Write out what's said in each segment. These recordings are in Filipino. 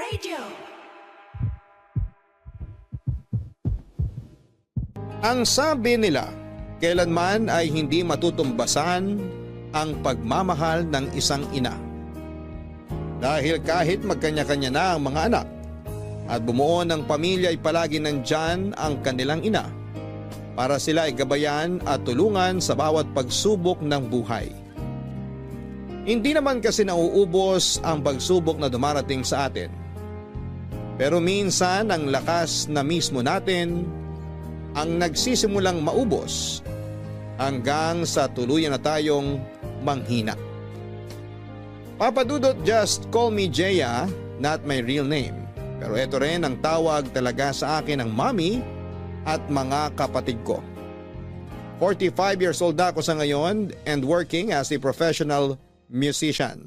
Radio. Ang sabi nila, kailanman ay hindi matutumbasan ang pagmamahal ng isang ina. Dahil kahit magkanya-kanya na ang mga anak at bumuo ng pamilya ay palagi nandyan ang kanilang ina para sila ay gabayan at tulungan sa bawat pagsubok ng buhay. Hindi naman kasi nauubos ang pagsubok na dumarating sa atin. Pero minsan ang lakas na mismo natin ang nagsisimulang maubos hanggang sa tuluyan na tayong manghina. Papa Dudut, just call me Jeya, not my real name. Pero ito rin ang tawag talaga sa akin ng mami at mga kapatid ko. 45 years old ako sa ngayon and working as a professional musician.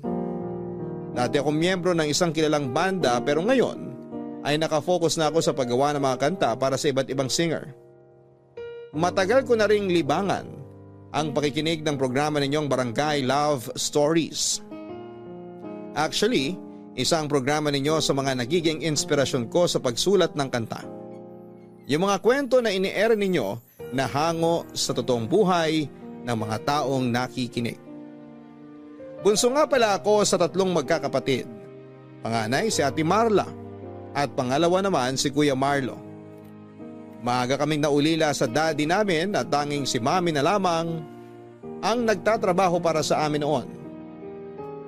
Dati akong miyembro ng isang kilalang banda pero ngayon ay nakafocus na ako sa paggawa ng mga kanta para sa iba't ibang singer. Matagal ko na ring libangan ang pakikinig ng programa ninyong Barangay Love Stories. Actually, isang programa ninyo sa mga nagiging inspirasyon ko sa pagsulat ng kanta. Yung mga kwento na ini-air ninyo na hango sa totoong buhay ng mga taong nakikinig. Bunso nga pala ako sa 3 magkakapatid. Panganay si Ate Marla at pangalawa naman si Kuya Marlo. Maaga kaming naulila sa daddy namin at tanging si mami na lamang ang nagtatrabaho para sa amin noon.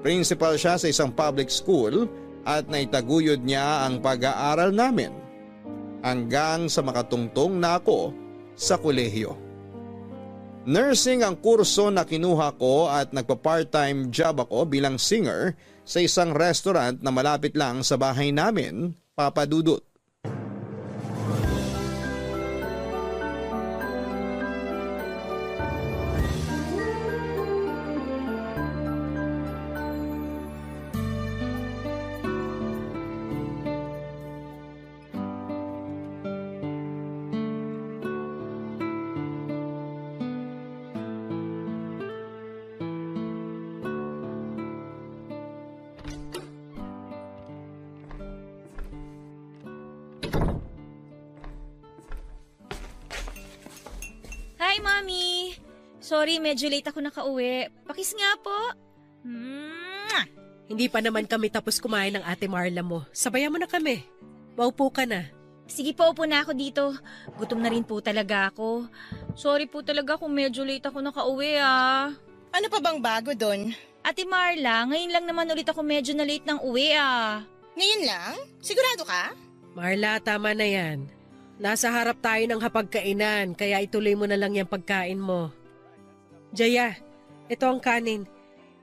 Principal siya sa isang public school at naitaguyod niya ang pag-aaral namin hanggang sa makatungtong na ako sa kolehiyo. Nursing ang kurso na kinuha ko at nagpa-part-time job ako bilang singer sa isang restaurant na malapit lang sa bahay namin, Papa Dudut. Hi, Mommy! Sorry, medyo late ako nakauwi. Pakis nga po. Hindi pa naman kami tapos kumain ng Ate Marla mo. Sabayan mo na kami. Maupo ka na. Sige po, upo na ako dito. Gutom na rin po talaga ako. Sorry po talaga kung medyo late ako nakauwi ah. Ano pa bang bago doon? Ate Marla, ngayon lang naman ulit ako medyo na late ng uwi ah. Ngayon lang? Sigurado ka? Marla, tama na yan. Nasa harap tayo ng hapagkainan, kaya ituloy mo na lang yung pagkain mo. Jaya, ito ang kanin.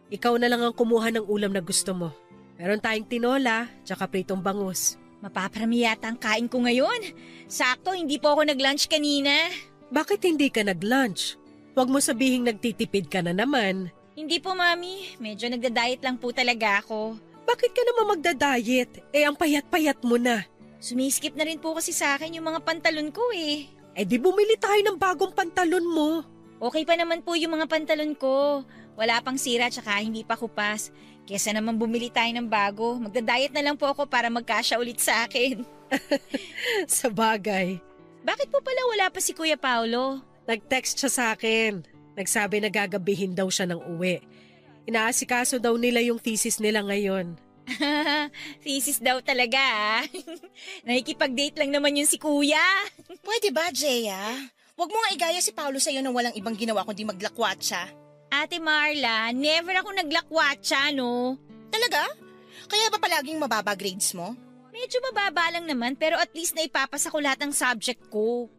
Ikaw na lang ang kumuha ng ulam na gusto mo. Meron tayong tinola, tsaka pritong bangus. Mapaparami yata ang kain ko ngayon. Sakto, hindi po ako nag-lunch kanina. Bakit hindi ka nag-lunch? Huwag mo sabihing nagtitipid ka na naman. Hindi po, Mami. Medyo nagda-diet lang po talaga ako. Bakit ka naman magda-diet? Ang payat-payat mo na. Sumiskip na rin po kasi sa akin yung mga pantalon ko eh. Di bumili tayo ng bagong pantalon mo. Okay pa naman po yung mga pantalon ko. Wala pang sira tsaka hindi pa kupas. Kesa naman bumili tayo ng bago. Magda-diet na lang po ako para magkasya ulit sa akin. Sa bagay. Bakit po pala wala pa si Kuya Paulo? Nag-text siya sa akin. Nagsabi na gagabihin daw siya ng uwi. Inaasikaso daw nila yung thesis nila ngayon. Thesis daw talaga ah. Nakikipag-date lang naman yun si Kuya. Pwede ba, Jeya? Huwag mo nga igaya si Paulo sa'yo nang walang ibang ginawa kundi maglakwatsa. Ate Marla, never ako naglakwatsa no. Talaga? Kaya ba palaging mababa grades mo? Medyo mababa lang naman pero at least naipapasa ko lahat ng subject ko.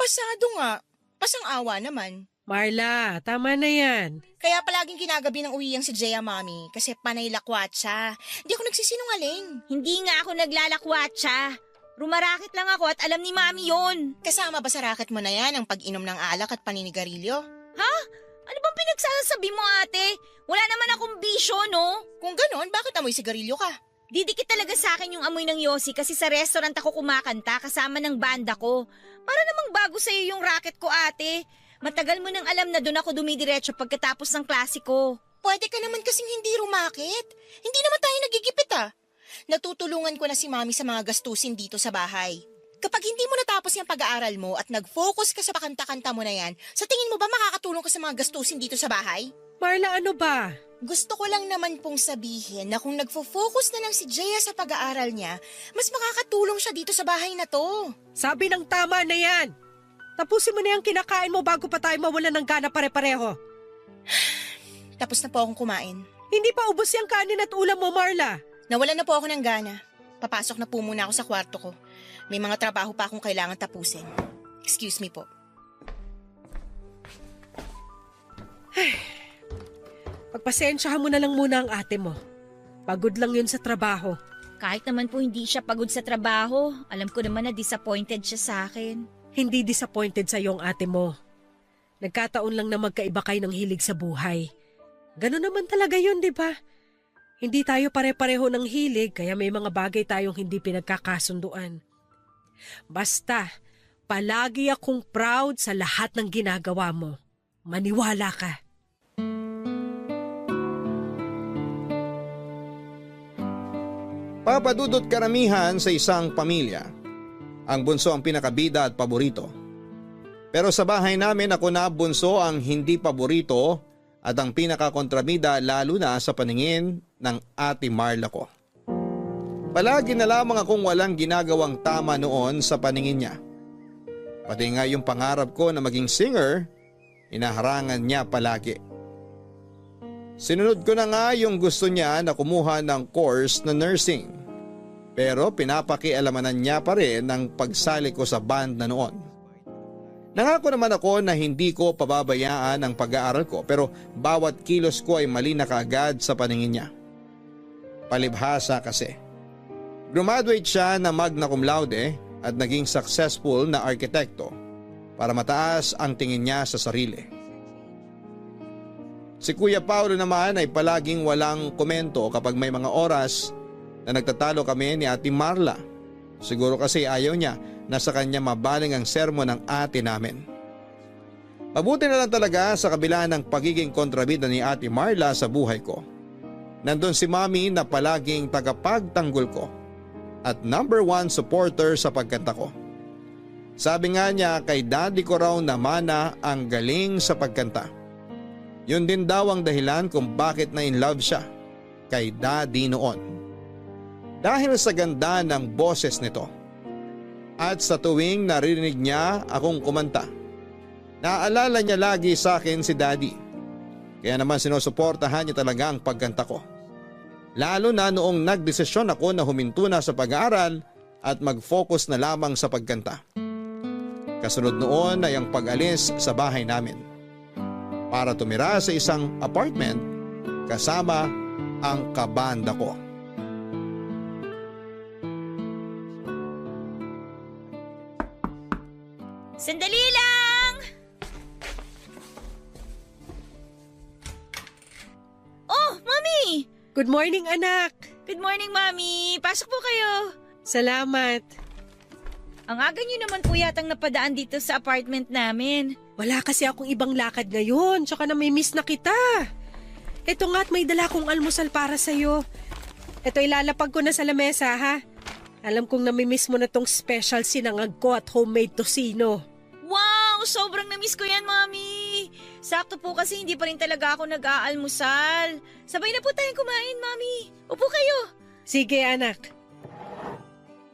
Pasado nga. Pasang-awa naman. Marla, tama na yan. Kaya palaging kinagabi ng uwiyang si Jeya, Mami, kasi panay lakwatsa. Hindi ako nagsisinungaling. Hindi nga ako naglalakwatsa. Rumarakit lang ako at alam ni Mami yon. Kasama ba sa racket mo na yan ang pag-inom ng alak at paninigarilyo? Ha? Ano bang pinagsasabi mo ate? Wala naman akong bisyo, no? Kung ganon, bakit amoy sigarilyo ka? Didikit talaga sa akin yung amoy ng yosi kasi sa restaurant ako kumakanta kasama ng banda ko. Para namang bago sa'yo yung racket ko ate. Matagal mo nang alam na doon ako dumidiretso pagkatapos ng klase ko. Pwede ka naman kasing hindi rumakit. Hindi naman tayo nagigipit ah. natutulungan ko na si Mami sa mga gastusin dito sa bahay. Kapag hindi mo natapos yung pag-aaral mo at nag-focus ka sa pakanta-kanta mo na yan, sa tingin mo ba makakatulong ka sa mga gastusin dito sa bahay? Marla, ano ba? Gusto ko lang naman pong sabihin na kung nagfo-focus na lang si Jaya sa pag-aaral niya, mas makakatulong siya dito sa bahay na to. Sabi ng tama na yan. Tapusin mo na yung kinakain mo bago pa tayo mawalan ng gana pare-pareho. Tapos na po akong kumain. Hindi pa ubos yung kanin at ulam mo, Marla. Nawalan na po ako ng gana. Papasok na po muna ako sa kwarto ko. May mga trabaho pa akong kailangan tapusin. Excuse me po. Pagpasensyahan mo na lang muna ang ate mo. Pagod lang yun sa trabaho. Kahit naman po hindi siya pagod sa trabaho, alam ko naman na disappointed siya sa akin. Hindi disappointed sa iyong ate mo. Nagkataon lang na magkaiba kayo ng hilig sa buhay. Ganun naman talaga yun, di ba? Hindi tayo pare-pareho ng hilig kaya may mga bagay tayong hindi pinagkakasunduan. Basta, palagi akong proud sa lahat ng ginagawa mo. Maniwala ka. Papadudot karamihan sa isang pamilya. Ang bunso ang pinakabida at paborito. Pero sa bahay namin ako na bunso ang hindi paborito at ang pinakakontrabida lalo na sa paningin ng ate Marla ko. Palagi na lamang akong walang ginagawang tama noon sa paningin niya. Pati nga yung pangarap ko na maging singer, inaharangan niya palagi. Sinunod ko na nga yung gusto niya na kumuha ng course na nursing. Pero pinapakialamanan niya pa rin ang pagsali ko sa band na noon. Nangako naman ako na hindi ko pababayaan ang pag-aaral ko pero bawat kilos ko ay mali na kaagad sa paningin niya. Palibhasa kasi. Graduate siya na magna cum laude at naging successful na arkitekto para mataas ang tingin niya sa sarili. Si Kuya Paulo naman ay palaging walang komento kapag may mga oras na nagtatalo kami ni Ate Marla. Siguro kasi ayaw niya na sa kanya mabaling ang sermon ng ate namin. Mabuti na lang talaga sa kabila ng pagiging kontrabida ni Ate Marla sa buhay ko. Nandun si Mami na palaging tagapagtanggol ko at number 1 supporter sa pagkanta ko. Sabi nga niya kay daddy ko raw na mana ang galing sa pagkanta. Yun din daw ang dahilan kung bakit na in love siya kay daddy noon. Dahil sa ganda ng boses nito at sa tuwing narinig niya akong kumanta, naaalala niya lagi sa akin si daddy. Kaya naman sinusuportahan niya talaga ang pagkanta ko. Lalo na noong nagdesisyon ako na huminto na sa pag-aaral at mag-focus na lamang sa pagkanta. Kasunod noon ay ang pag-alis sa bahay namin para tumira sa isang apartment kasama ang kabanda ko. Sandali lang! Oh, Mami! Good morning, anak. Good morning, Mami. Pasok po kayo. Salamat. Ang aga niyo naman po yatang napadaan dito sa apartment namin. Wala kasi akong ibang lakad ngayon, tsaka namimiss na kita. Ito nga at may dala kong almusal para sa'yo. Ito ilalapag ko na sa lamesa, ha? Alam kong namimiss mo na tong special sinangag ko at homemade tocino. Wow! Sobrang namiss ko yan, Mami. Sakto po kasi hindi pa rin talaga ako nag-aalmusal. Sabay na po tayong kumain, Mami. Upo kayo. Sige, anak.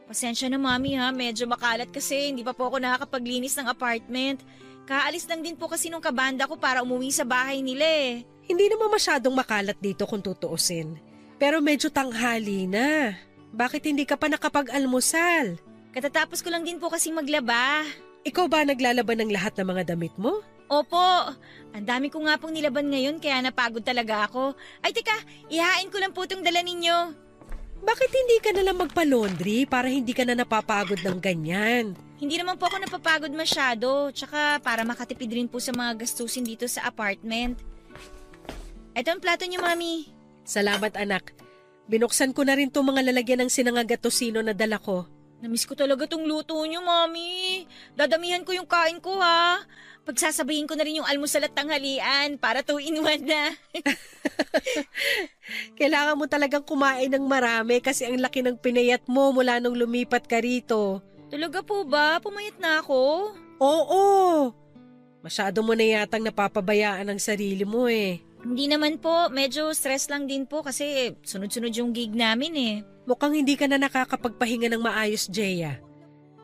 Pasensya na, Mami, ha. Medyo makalat kasi hindi pa po ako nakakapaglinis ng apartment. Kaalis lang din po kasi nung kabanda ko para umuwi sa bahay nila eh. Hindi naman masyadong makalat dito kung tutuusin. Pero medyo tanghali na. Bakit hindi ka pa nakapag-almusal? Katatapos ko lang din po kasi maglaba. Ikaw ba naglalaban ng lahat ng mga damit mo? Opo, ang dami ko nga pong nilaban ngayon kaya napagod talaga ako. Ay teka, ihain ko lang po itong dala ninyo. Bakit hindi ka nalang magpa-laundry para hindi ka na napapagod ng ganyan? Hindi naman po ako napapagod masyado, tsaka para makatipid rin po sa mga gastusin dito sa apartment. Ito ang plato niyo, Mami. Salamat, anak. Binuksan ko na rin itong mga lalagyan ng sinangag at tocino na dala ko. Namiss ko talaga tong luto niyo, Mami. Dadamihan ko yung kain ko, ha. Pagsasabayin ko na rin yung almusal at tanghalian para 2-in-1 na. Kailangan mo talagang kumain ng marami kasi ang laki ng pinayat mo mula nung lumipat ka rito. Talaga po ba? Pumayat na ako? Oo! Masyado mo na yatang napapabayaan ang sarili mo eh. Hindi naman po. Medyo stress lang din po kasi sunod-sunod yung gig namin eh. Mukhang hindi ka na nakakapagpahinga ng maayos, Jeya.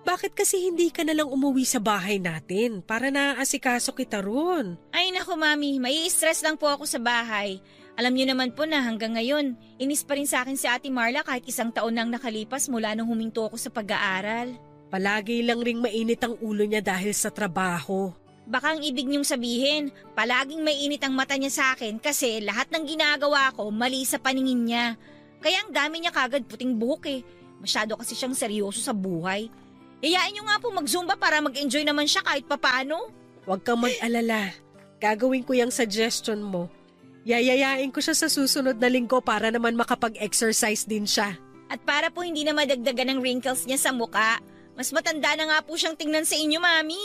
Bakit kasi hindi ka na lang umuwi sa bahay natin para naaasikaso kita ron? Ay nako, Mami. May stress lang po ako sa bahay. Alam niyo naman po na hanggang ngayon, inis pa rin sa akin si Ate Marla kahit 1 taon nang nakalipas mula nung huminto ako sa pag-aaral. Palagi lang ring mainit ang ulo niya dahil sa trabaho. Baka ang ibig niyong sabihin, palaging may init ang mata niya sa akin kasi lahat ng ginagawa ko mali sa paningin niya. Kaya ang dami niya kagad puting buhok eh. Masyado kasi siyang seryoso sa buhay. Yayain niyo nga po mag-zumba para mag-enjoy naman siya kahit papaano. Huwag kang mag-alala. Gagawin ko yung suggestion mo. Yayayain ko siya sa susunod na linggo para naman makapag-exercise din siya. At para po hindi na madagdagan ng wrinkles niya sa muka, mas matanda na nga po siyang tingnan sa inyo, Mami.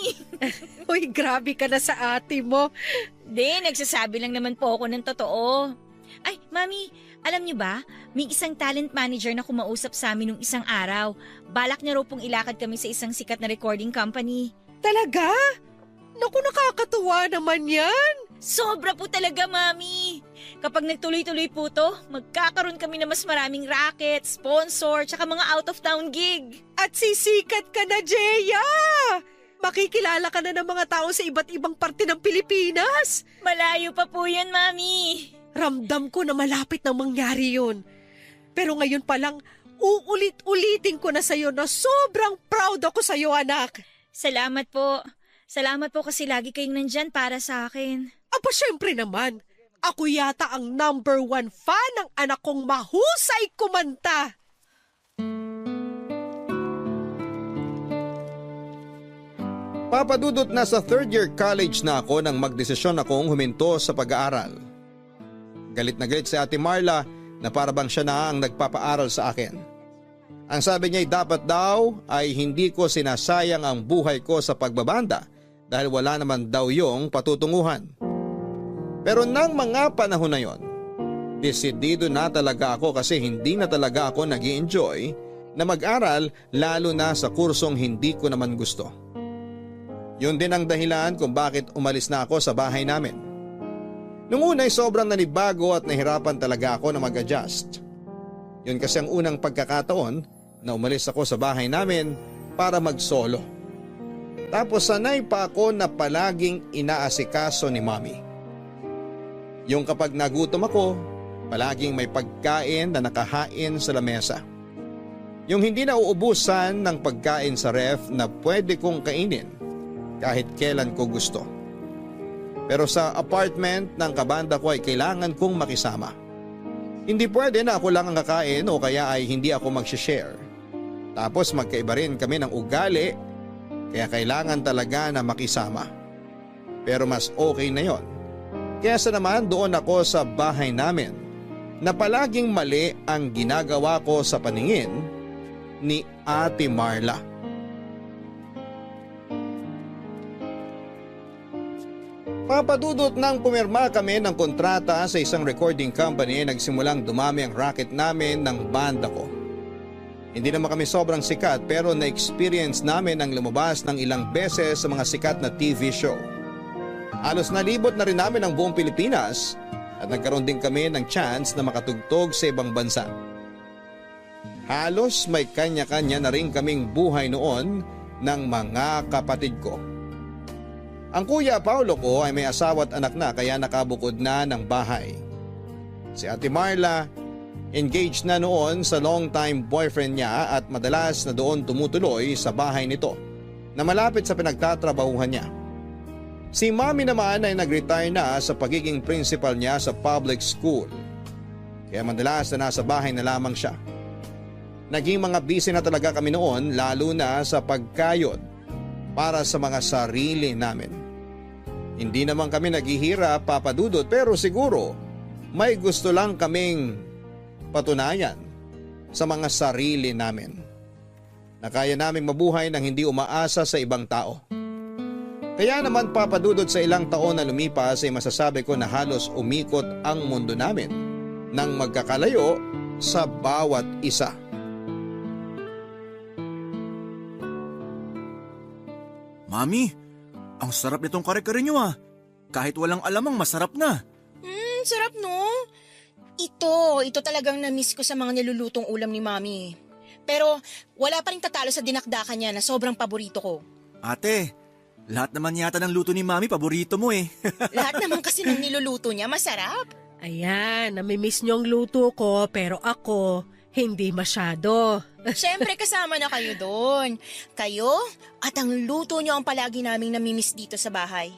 Uy, grabe ka na sa ate mo. Di, nagsasabi lang naman po ako ng totoo. Ay, Mami, alam niyo ba, may isang talent manager na kumausap sa amin nung isang araw. Balak niya raw pong ilakad kami sa isang sikat na recording company. Talaga? Naku, nakakatuwa naman yan. Sobra po talaga, Mami. Kapag nagtuloy-tuloy po to, magkakaroon kami na mas maraming racket, sponsor, tsaka mga out-of-town gig. At sisikat ka na, Jeya! Makikilala ka na ng mga tao sa iba't ibang parte ng Pilipinas. Malayo pa po yan, Mami. Ramdam ko na malapit na mangyari yun. Pero ngayon pa lang, uulit-ulitin ko na sa'yo na sobrang proud ako sa'yo, anak. Salamat po. Salamat po kasi lagi kayong nandyan para sa akin. Aba, syempre naman. Ako yata ang #1 fan ng anak kong mahusay kumanta. Papadudot na sa 3rd year college na ako nang magdesisyon akong huminto sa pag-aaral. Galit na galit si Ate Marla na parabang siya na ang nagpapaaral sa akin. Ang sabi niya ay dapat daw ay hindi ko sinasayang ang buhay ko sa pagbabanda dahil wala naman daw yung patutunguhan. Pero nang mga panahon na yon, desidido na talaga ako kasi hindi na talaga ako nag-i-enjoy na mag-aral lalo na sa kursong hindi ko naman gusto. Yun din ang dahilan kung bakit umalis na ako sa bahay namin. Nung una ay sobrang nanibago at nahirapan talaga ako na mag-adjust. Yun kasi ang unang pagkakataon na umalis ako sa bahay namin para mag-solo. Tapos sanay pa ako na palaging inaasikaso ni Mommy. Yung kapag nagutom ako, palaging may pagkain na nakahain sa lamesa. Yung hindi na uubusan ng pagkain sa ref na pwede kong kainin kahit kailan ko gusto. Pero sa apartment ng kabanda ko ay kailangan kong makisama. Hindi pwede na ako lang ang kakain o kaya ay hindi ako mag-share. Tapos magkaiba rin kami ng ugali kaya kailangan talaga na makisama. Pero mas okay na yon. Kesa naman doon ako sa bahay namin na palaging mali ang ginagawa ko sa paningin ni Ate Marla. Papadudot nang pumirma kami ng kontrata sa isang recording company, nagsimulang dumami ang racket namin ng banda ko. Hindi naman kami sobrang sikat pero na-experience namin ang lumabas ng ilang beses sa mga sikat na TV show. Halos nalibot na rin namin ang buong Pilipinas at nagkaroon din kami ng chance na makatugtog sa ibang bansa. Halos may kanya-kanya na rin kaming buhay noon ng mga kapatid ko. Ang kuya Paulo ko ay may asawa at anak na kaya nakabukod na ng bahay. Si Ate Marla, engaged na noon sa long-time boyfriend niya at madalas na doon tumutuloy sa bahay nito na malapit sa pinagtatrabahuhan niya. Si Mommy naman ay nag-retire na sa pagiging principal niya sa public school. Kaya madalas na nasa bahay na lamang siya. Naging mga busy na talaga kami noon lalo na sa pagkayod para sa mga sarili namin. Hindi naman kami naghihirap, papadudot, pero siguro may gusto lang kaming patunayan sa mga sarili namin. na kaya naming mabuhay nang hindi umaasa sa ibang tao. Kaya naman papadudod sa ilang taon na lumipas ay masasabi ko na halos umikot ang mundo namin nang magkakalayo sa bawat isa. Mami, ang sarap nitong kare-kare nyo ah. Kahit walang alamang masarap na. Sarap no? Ito talagang na-miss ko sa mga nilulutong ulam ni Mami. Pero wala pa rin tatalo sa dinakdakan niya na sobrang paborito ko. Ate, lahat naman yata ng luto ni Mami paborito mo eh. Lahat naman kasi ng niluluto niya masarap. Ayan, namimiss niyo ang luto ko pero ako hindi masyado. Siyempre kasama na kayo doon. Kayo at ang luto niyo ang palagi naming namimiss dito sa bahay.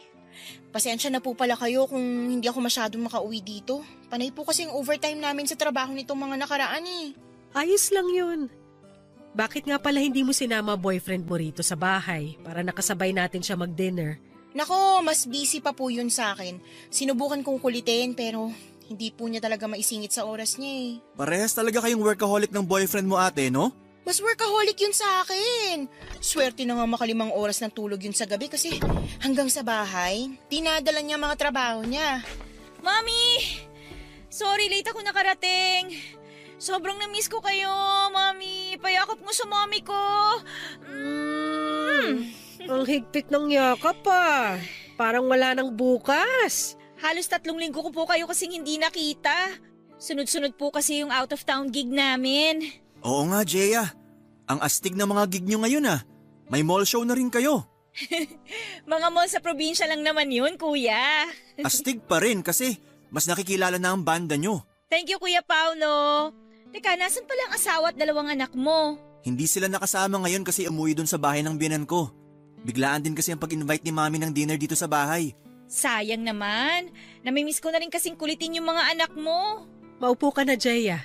Pasensya na po pala kayo kung hindi ako masyadong makauwi dito. Panay po kasi ang overtime namin sa trabaho nitong mga nakaraan eh. Ayos lang yun. Bakit nga pala hindi mo sinama boyfriend mo rito sa bahay para nakasabay natin siya mag-dinner? Nako, mas busy pa po yun sa akin. Sinubukan kong kulitin pero hindi po niya talaga maisingit sa oras niya eh. Parehas talaga kayong workaholic ng boyfriend mo ate, no? Mas workaholic yun sa akin. Swerte na nga makalimang oras ng tulog yun sa gabi kasi hanggang sa bahay, dinadala niya mga trabaho niya. Mami! Sorry, late ako nakarating. Sobrang na-miss ko kayo, Mami. Payakap mo sa Mami ko. Ang higpit ng yakap pa. Parang wala nang bukas. Halos 3 linggo ko po kayo kasing hindi nakita. Sunod-sunod po kasi yung out of town gig namin. Oo nga, Jeya. Ang astig na mga gig nyo ngayon ah. May mall show na rin kayo. Mga mall sa probinsya lang naman yun, kuya. Astig pa rin kasi mas nakikilala na ang banda nyo. Thank you, Kuya Paulo. Teka, nasan pala ang asawa at 2 anak mo? Hindi sila nakasama ngayon kasi umuwi dun sa bahay ng biyenan ko. Biglaan din kasi ang pag-invite ni Mami ng dinner dito sa bahay. Sayang naman. Namimiss ko na rin kasing kulitin yung mga anak mo. Maupo ka na, Jaya.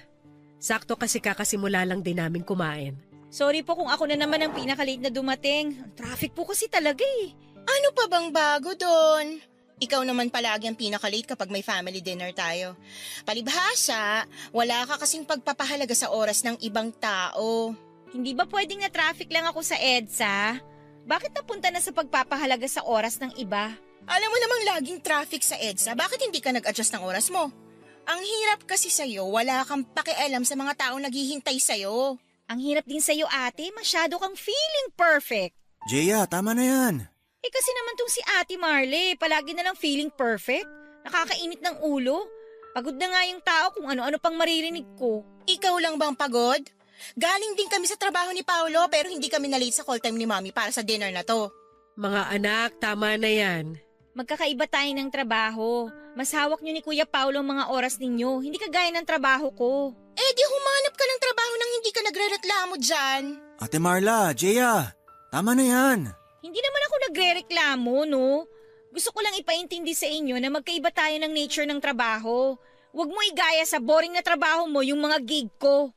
Sakto kasi kakasimula lang din namin kumain. Sorry po kung ako na naman ang pinaka-late na dumating. Ang traffic po kasi talaga eh. Ano pa bang bago doon? Ikaw naman palagi ang pinaka-late kapag may family dinner tayo. Palibhasa, wala ka kasing pagpapahalaga sa oras ng ibang tao. Hindi ba pwedeng na traffic lang ako sa EDSA? Bakit napunta na sa pagpapahalaga sa oras ng iba? Alam mo namang laging traffic sa EDSA, bakit hindi ka nag-adjust ng oras mo? Ang hirap kasi sa'yo, wala kang pakialam sa mga taong naghihintay sa'yo. Ang hirap din sa'yo ate, masyado kang feeling perfect. Jeya, tama na yan. Eh kasi naman tong si Ate Marley, palagi na lang feeling perfect. Nakakainit ng ulo. Pagod na nga yung tao kung ano-ano pang maririnig ko. Ikaw lang bang pagod? Galing din kami sa trabaho ni Paolo pero hindi kami na-late sa call time ni Mami para sa dinner na to. Mga anak, tama na yan. Magkakaiba tayo ng trabaho. Mas hawak nyo ni Kuya Paulo ang mga oras ninyo, hindi kagaya ng trabaho ko. Eh di humanap ka ng trabaho nang hindi ka nagre-reklamo dyan. Ate Marla, Jeya, tama na yan. Hindi naman ako nagre-reklamo, no? Gusto ko lang ipaintindi sa inyo na magkaiba tayo ng nature ng trabaho. Huwag mo igaya sa boring na trabaho mo yung mga gig ko.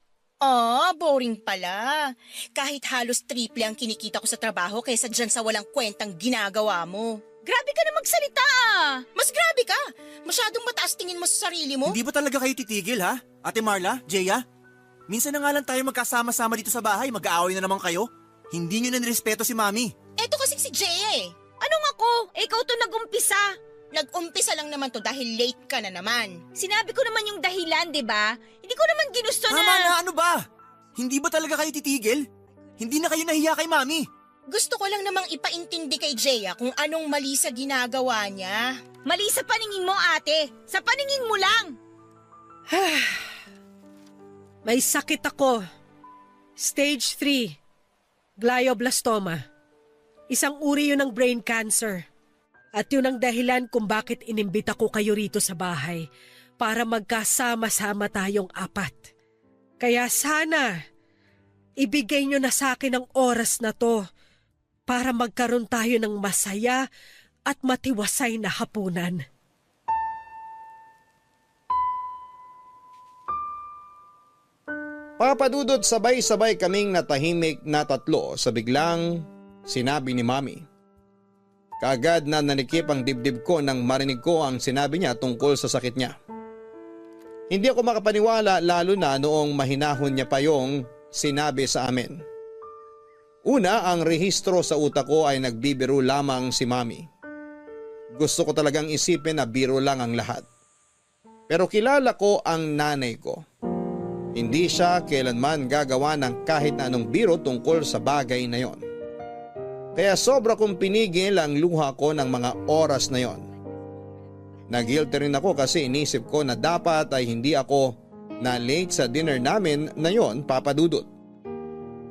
Boring pala. Kahit halos triple ang kinikita ko sa trabaho kaysa dyan sa walang kwentang ginagawa mo. Grabe ka na magsalita ah! Mas grabe ka! Masyadong mataas tingin mo sa sarili mo. Hindi ba talaga kayo titigil ha? Ate Marla, Jeya? Minsan na nga lang tayo magkasama-sama dito sa bahay, mag-aaway na naman kayo. Hindi nyo na nirespeto si Mami. Eto kasi si Jay eh. Anong ako? Ikaw to nag-umpisa. Nag-umpisa lang naman to dahil late ka na naman. Sinabi ko naman yung dahilan, di ba? Hindi ko naman ginusto na... Tama na, ano ba? Hindi ba talaga kayo titigil? Hindi na kayo nahiya kay Mami. Gusto ko lang namang ipaintindi kay Jaya kung anong mali sa ginagawa niya. Mali sa paningin mo, ate. Sa paningin mo lang. May sakit ako. Stage 3. Glioblastoma. Isang uri yun ng brain cancer. At yun ang dahilan kung bakit inimbita ko kayo rito sa bahay para magkasama-sama tayong 4. Kaya sana, ibigay nyo na sa akin ang oras na to para magkaroon tayo ng masaya at matiwasay na hapunan. Papadudot sabay-sabay kaming natahimik na 3 sa biglang sinabi ni Mami. Kaagad na nanikip ang dibdib ko nang marinig ko ang sinabi niya tungkol sa sakit niya. Hindi ako makapaniwala lalo na noong mahinahon niya pa yung sinabi sa amin. Una, ang rehistro sa utak ko ay nagbibiro lamang si Mami. Gusto ko talagang isipin na biro lang ang lahat. Pero kilala ko ang nanay ko. Hindi siya kailanman gagawa ng kahit na anong biro tungkol sa bagay na yon. Kaya sobra kong pinigil ang luha ko ng mga oras na yon. Nag-guilty rin ako kasi inisip ko na dapat ay hindi ako na late sa dinner namin na yon, Papa Dudut.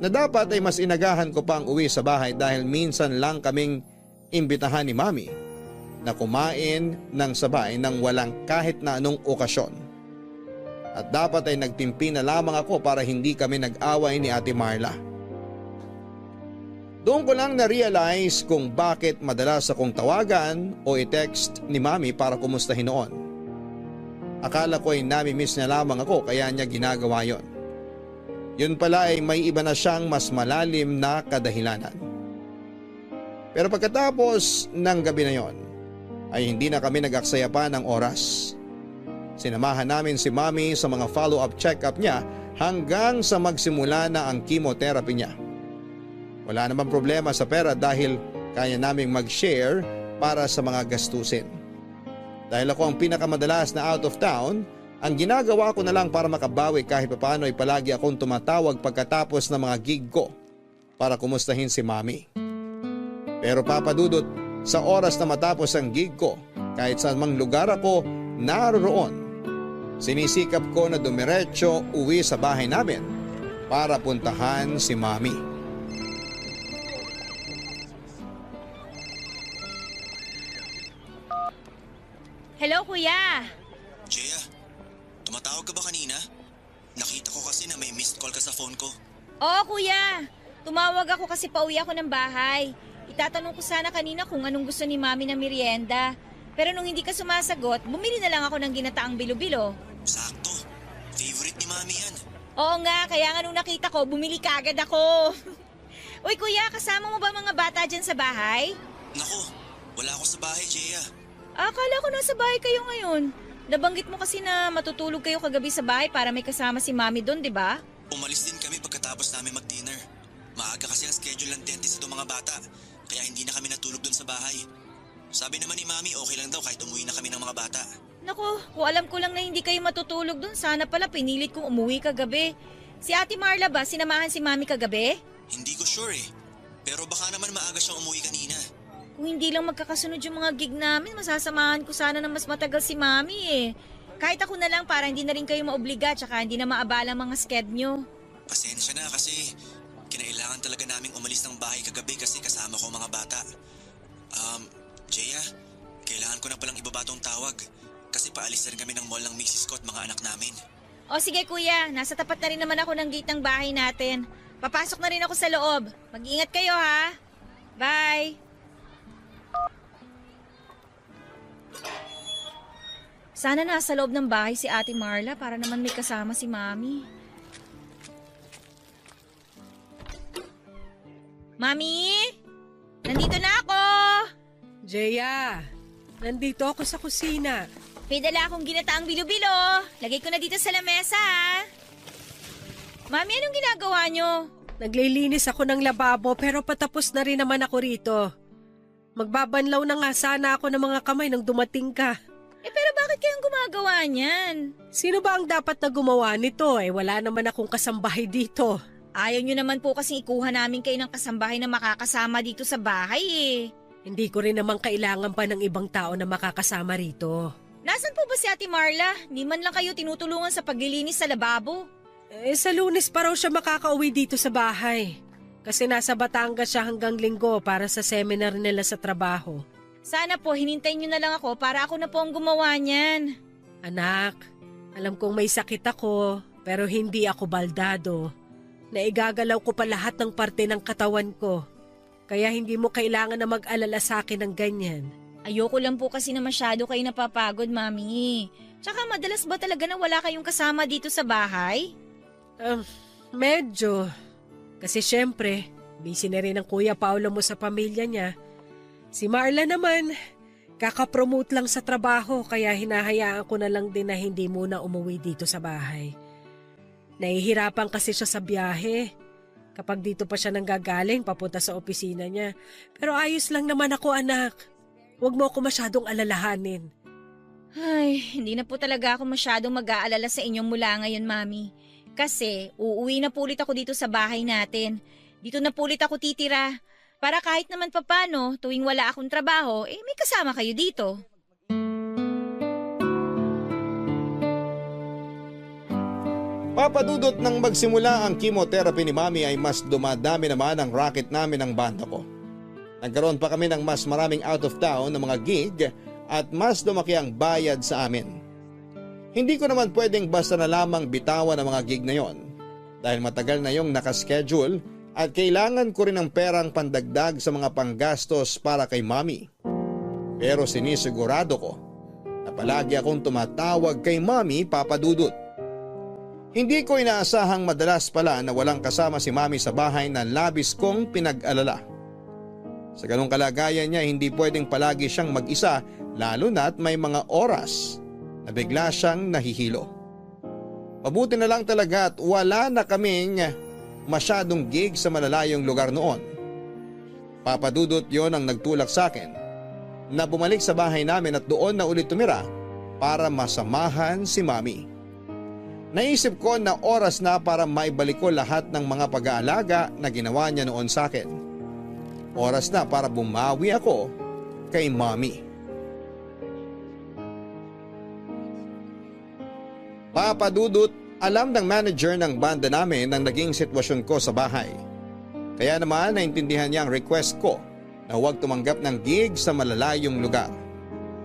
Na dapat ay mas inagahan ko pang uwi sa bahay dahil minsan lang kaming imbitahan ni Mami na kumain ng sabay nang walang kahit na anong okasyon. At dapat ay nagtimpi na lamang ako para hindi kami nag-away ni Ate Marla. Doon ko lang na-realize kung bakit madalas akong tawagan o i-text ni Mami para kumustahin noon. Akala ko ay nami-miss niya lamang ako kaya niya ginagawa yon. Yun pala ay may iba na siyang mas malalim na kadahilanan. Pero pagkatapos ng gabi na yon, ay hindi na kami nag-aksaya pa ng oras. Sinamahan namin si Mami sa mga follow-up check-up niya hanggang sa magsimula na ang chemotherapy niya. Wala namang problema sa pera dahil kaya naming mag-share para sa mga gastusin. Dahil ako ang pinakamadalas na out of town, ang ginagawa ko na lang para makabawi kahit papaano ay palagi akong tumatawag pagkatapos ng mga gig ko para kumustahin si Mami. Pero Papa Dudut, sa oras na matapos ang gig ko, kahit saan mang lugar ako naroroon, sinisikap ko na dumiretso uwi sa bahay namin para puntahan si Mami. Hello, kuya. Jaya, tumatawag ka ba kanina? Nakita ko kasi na may missed call ka sa phone ko. Oo, kuya. Tumawag ako kasi pauwi ako ng bahay. Itatanong ko sana kanina kung anong gusto ni Mami na merienda. Pero nung hindi ka sumasagot, bumili na lang ako ng ginataang bilo-bilo. Sakto. Favorite ni Mami yan. Oo nga, kaya nga nung nakita ko, bumili kaagad ako. Uy, kuya, kasama mo ba mga bata dyan sa bahay? Nako, wala ako sa bahay, Jaya. Akala ko nasa bahay kayo ngayon. Nabanggit mo kasi na matutulog kayo kagabi sa bahay para may kasama si Mami doon, di ba? Umalis din kami pagkatapos namin mag-dinner. Maaga kasi ang schedule ng dentist itong mga bata, kaya hindi na kami natulog doon sa bahay. Sabi naman ni Mami okay lang daw kahit umuwi na kami ng mga bata. Naku, kung alam ko lang na hindi kayo matutulog doon, sana pala pinilit kong umuwi kagabi. Si Ate Marla ba, sinamahan si Mami kagabi? Hindi ko sure eh, pero baka naman maaga siyang umuwi kanina. Kung hindi lang magkakasunod yung mga gig namin, masasamahan ko sana ng mas matagal si Mami eh. Kahit ako na lang para hindi na rin kayo maobliga tsaka hindi na maabala mga sked nyo. Pasensya na kasi kinailangan talaga naming umalis ng bahay kagabi kasi kasama ko ang mga bata. Jaya, kailangan ko na palang ibaba tong tawag kasi paalis na rin kami ng mall ng misis ko at mga anak namin. O sige kuya, nasa tapat na rin naman ako ng gate ng bahay natin. Papasok na rin ako sa loob. Mag-ingat kayo ha. Bye! Sana nasa loob ng bahay si Ate Marla para naman may kasama si Mami. Mami? Nandito na ako! Jaya, nandito ako sa kusina. May dala akong ginataang bilo-bilo. Lagay ko na dito sa lamesa ha. Mami, anong ginagawa nyo? Naglilinis ako ng lababo pero patapos na rin naman ako rito. Magbabanlaw na nga sana ako ng mga kamay nang dumating ka. Pero bakit kayong gumagawa niyan? Sino ba ang dapat na gumawa nito? Wala naman akong kasambahay dito. Ayaw nyo naman po kasing ikuha namin kayo ng kasambahay na makakasama dito sa bahay eh. Hindi ko rin naman kailangan pa ng ibang tao na makakasama rito. Nasaan po ba si Ate Marla? Di man lang kayo tinutulungan sa paglilinis sa lababo. Sa Lunes pa raw siya makakauwi dito sa bahay. Kasi nasa Batangas siya hanggang Linggo para sa seminar nila sa trabaho. Sana po hinintay nyo na lang ako para ako na po ang gumawa niyan. Anak, alam kong may sakit ako pero hindi ako baldado. Naigagalaw ko pa lahat ng parte ng katawan ko. Kaya hindi mo kailangan na mag-alala sa akin ng ganyan. Ayoko lang po kasi na masyado kayo napapagod, Mami. Tsaka madalas ba talaga na wala kayong kasama dito sa bahay? Medyo. Kasi syempre, busy na rin ang Kuya Paolo mo sa pamilya niya. Si Marla naman, kakapromote lang sa trabaho kaya hinahayaan ko na lang din na hindi muna umuwi dito sa bahay. Nahihirapan kasi siya sa biyahe. Kapag dito pa siya nanggagaling, papunta sa opisina niya. Pero ayos lang naman ako, anak. Huwag mo ako masyadong alalahanin. Ay, hindi na po talaga ako masyadong mag-aalala sa inyong mula ngayon, Mami. Kasi uuwi na po ulit ako dito sa bahay natin. Dito na po ulit ako titira. Para kahit naman papano, tuwing wala akong trabaho, may kasama kayo dito. Papadudot nang magsimula ang chemotherapy ni Mami ay mas dumadami naman ang racket namin ng banda ko. Nagkaroon pa kami ng mas maraming out of town na mga gig at mas lumaki ang bayad sa amin. Hindi ko naman pwedeng basta na lamang bitawan ang mga gig na yon dahil matagal na yung nakaschedule at kailangan ko rin ng perang pandagdag sa mga panggastos para kay Mami. Pero sinisigurado ko na palagi akong tumatawag kay Mami, Papadudot. Hindi ko inaasahang madalas pala na walang kasama si Mami sa bahay na labis kong pinag-alala. Sa ganong kalagayan niya, hindi pwedeng palagi siyang mag-isa lalo na't may mga oras na bigla siyang nahihilo. Mabuti na lang talaga at wala na kaming masyadong gig sa malalayong lugar noon. Papadudot yon ang nagtulak sa akin na bumalik sa bahay namin at doon na ulit tumira para masamahan si Mami. Naisip ko na oras na para maibalik ko lahat ng mga pag-aalaga na ginawa niya noon sa akin. Oras na para bumawi ako kay Mami. Papadudot, alam ng manager ng banda namin ang naging sitwasyon ko sa bahay. Kaya naman naintindihan niya ang request ko na huwag tumanggap ng gig sa malalayong lugar.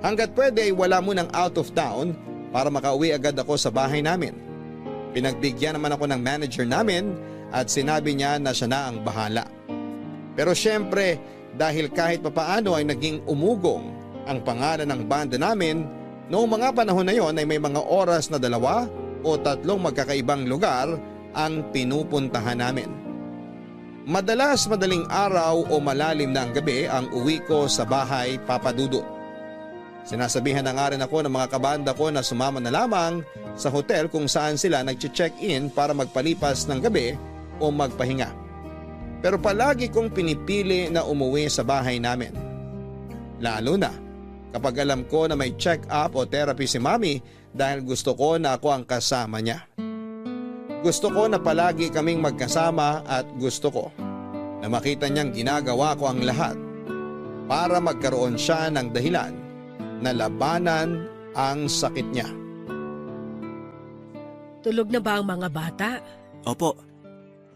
Hanggat pwede ay wala munang out of town para makauwi agad ako sa bahay namin. Pinagbigyan naman ako ng manager namin at sinabi niya na siya na ang bahala. Pero syempre dahil kahit papaano ay naging umugong ang pangalan ng banda namin, noong mga panahon na yon ay may mga oras na 2 o 3 magkakaibang lugar ang pinupuntahan namin. Madalas madaling araw o malalim na ang gabi ang uwi ko sa bahay, Papadudot. Sinasabihan na nga rin ako ng mga kabanda ko na sumama na lamang sa hotel kung saan sila nag-check-in para magpalipas ng gabi o magpahinga. Pero palagi kong pinipili na umuwi sa bahay namin. Lalo na kapag alam ko na may check-up o therapy si Mami dahil gusto ko na ako ang kasama niya. Gusto ko na palagi kaming magkasama at gusto ko na makita niyang ginagawa ko ang lahat para magkaroon siya ng dahilan na labanan ang sakit niya. Tulog na ba ang mga bata? Opo,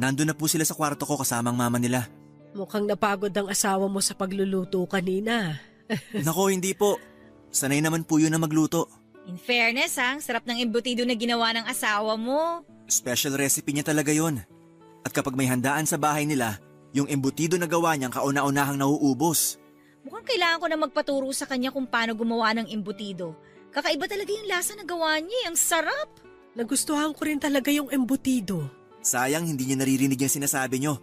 nandun na po sila sa kwarto ko kasama ang mama nila. Mukhang napagod ang asawa mo sa pagluluto kanina. Nako, hindi po. Sanay naman po yun na magluto. In fairness, ang sarap ng embutido na ginawa ng asawa mo. Special recipe niya talaga yon. At kapag may handaan sa bahay nila, yung embutido na gawa niyang kauna-unahang nauubos. Mukhang kailangan ko na magpaturo sa kanya kung paano gumawa ng embutido. Kakaiba talaga yung lasa na gawa niya. Ang sarap! Nagustuhan ko rin talaga yung embutido. Sayang hindi niya naririnig yung sinasabi niyo.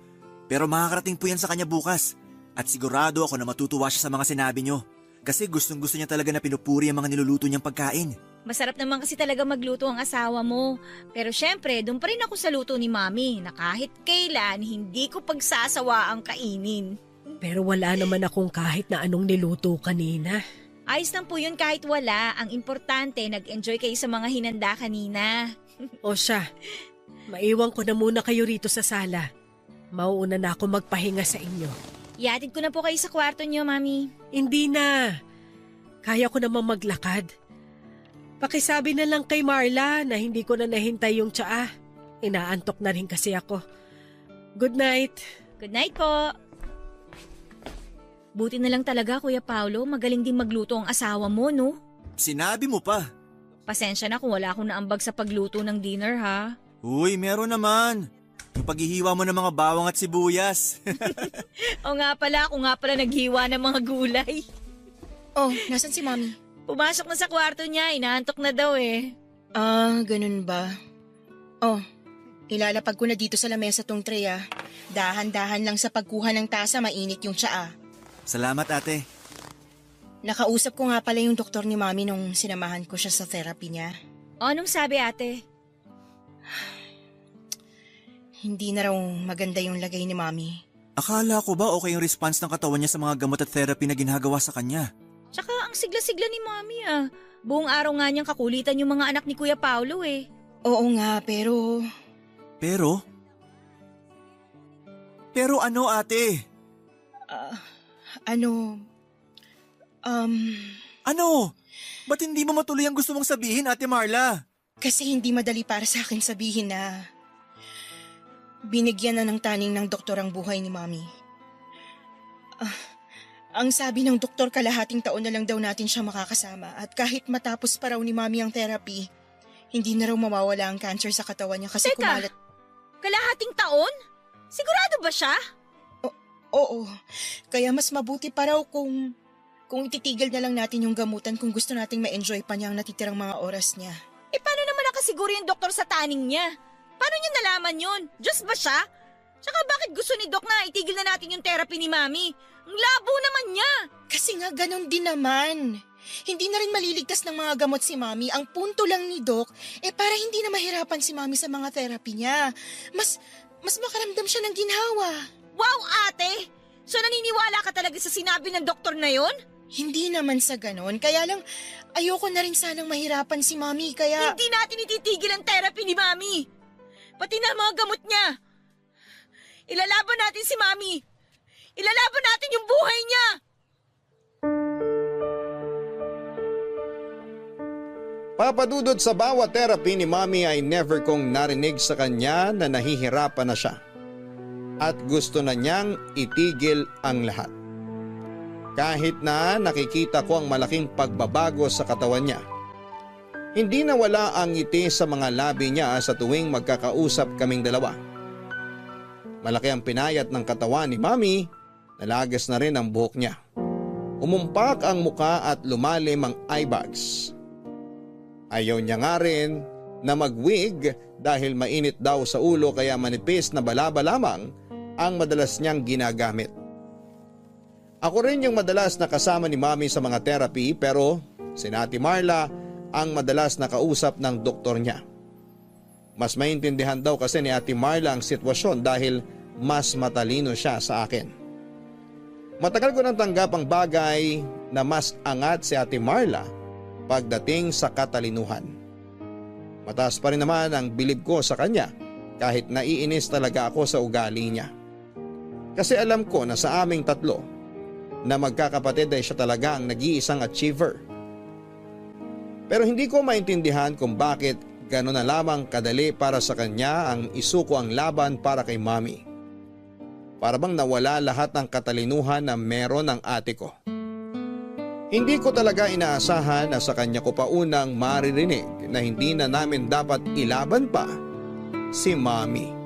Pero makakarating po yan sa kanya bukas. At sigurado ako na matutuwa siya sa mga sinabi niyo. Kasi gustong-gusto niya talaga na pinupuri ang mga niluluto niyang pagkain. Masarap naman kasi talaga magluto ang asawa mo. Pero syempre, doon pa rin ako sa luto ni Mami na kahit kailan hindi ko pagsasawa ang kainin. Pero wala naman akong kahit na anong niluto kanina. Ayos lang po yun kahit wala. Ang importante, nag-enjoy kayo sa mga hinanda kanina. O siya, maiwan ko na muna kayo rito sa sala. Mauuna na ako magpahinga sa inyo. Iatid ko na po kayo sa kwarto niyo, Mami. Hindi na. Kaya ko namang maglakad. Pakisabi na lang kay Marla na hindi ko na nahintay yung tsaa. Inaantok na rin kasi ako. Good night. Good night po. Buti na lang talaga, Kuya Paolo. Magaling din magluto ang asawa mo, no? Sinabi mo pa. Pasensya na kung wala akong naambag sa pagluto ng dinner, ha? Uy, meron naman. Yung paghihiwa mo ng mga bawang at sibuyas. O nga pala, ako nga pala naghiwa ng mga gulay. Oh, nasan si Mami? Pumasok na sa kwarto niya, inaantok na daw eh. Ah, ganun ba? Oh, ilalapag ko na dito sa lamesa tong tray ah. Dahan-dahan lang sa pagkuha ng tasa, mainit yung tsaa. Salamat, ate. Nakausap ko nga pala yung doktor ni Mami nung sinamahan ko siya sa therapy niya. O, anong sabi ate? hindi na raw maganda yung lagay ni Mami. Akala ko ba okay yung response ng katawan niya sa mga gamot at therapy na ginagawa sa kanya? Tsaka ang sigla-sigla ni Mami ah. Buong araw nga niyang kakulitan yung mga anak ni Kuya Paulo eh. Oo nga, pero... Pero? Pero ano, ate? Ano... Ano? Ba't hindi mo matuloy ang gusto mong sabihin, Ate Marla? Kasi hindi madali para sa akin sabihin na... binigyan na ng taning ng doktor ang buhay ni Mami. Ang sabi ng doktor, kalahating taon na lang daw natin siya makakasama at kahit matapos pa raw ni Mami ang therapy, hindi na raw mawawala ang cancer sa katawan niya kasi Teka. kumalat. Kalahating taon? Sigurado ba siya? Oo, kaya mas mabuti pa raw kung ititigil na lang natin yung gamutan kung gusto nating ma-enjoy pa niya ang natitirang mga oras niya. Eh paano naman nakasiguro yung doktor sa taning niya? Paano niya nalaman yun? Diyos ba siya? Tsaka bakit gusto ni Doc na itigil na natin yung therapy ni Mami? Ang labo naman niya! Kasi nga ganon din naman. Hindi na rin maliligtas ng mga gamot si Mami. Ang punto lang ni Doc, para hindi na mahirapan si Mami sa mga therapy niya. Mas makaramdam siya ng ginhawa. Wow, ate! So naniniwala ka talaga sa sinabi ng doktor na yon? Hindi naman sa ganon. Kaya lang, ayoko na rin sanang mahirapan si Mami. Kaya... Hindi natin ititigil ang therapy ni Mami. Pati na ang mga gamot niya. Ilalaban natin si Mami. Ilalaban natin yung buhay niya. Papadudod sa bawat therapy ni Mami ay never kong narinig sa kanya na nahihirapan na siya. At gusto na niyang itigil ang lahat. Kahit na nakikita ko ang malaking pagbabago sa katawan niya. Hindi nawala ang ngiti sa mga labi niya sa tuwing magkakausap kaming dalawa. Malaki ang pinayat ng katawan ni Mami, nalagas na rin ang buhok niya. Umumpak ang muka at lumalim ang eye bags. Ayaw niya nga rin na mag-wig dahil mainit daw sa ulo kaya manipis na balaba lamang ang madalas niyang ginagamit. Ako rin yung madalas na kasama ni Mami sa mga therapy pero si Ate Marla ang madalas na kausap ng doktor niya. Mas maintindihan daw kasi ni Ate Marla ang sitwasyon dahil mas matalino siya sa akin. Matagal ko nang tanggap ang bagay na mas angat si Ate Marla pagdating sa katalinuhan. Mataas pa rin naman ang bilib ko sa kanya kahit naiinis talaga ako sa ugali niya. Kasi alam ko na sa aming tatlo na magkakapatid ay siya talaga ang nag-iisang achiever. Pero hindi ko maintindihan kung bakit gano'n na lamang kadali para sa kanya ang isuko ang laban para kay Mami. Para bang nawala lahat ng katalinuhan na meron ng ate ko. Hindi ko talaga inaasahan na sa kanya ko pa unang maririnig na hindi na namin dapat ilaban pa si Mami.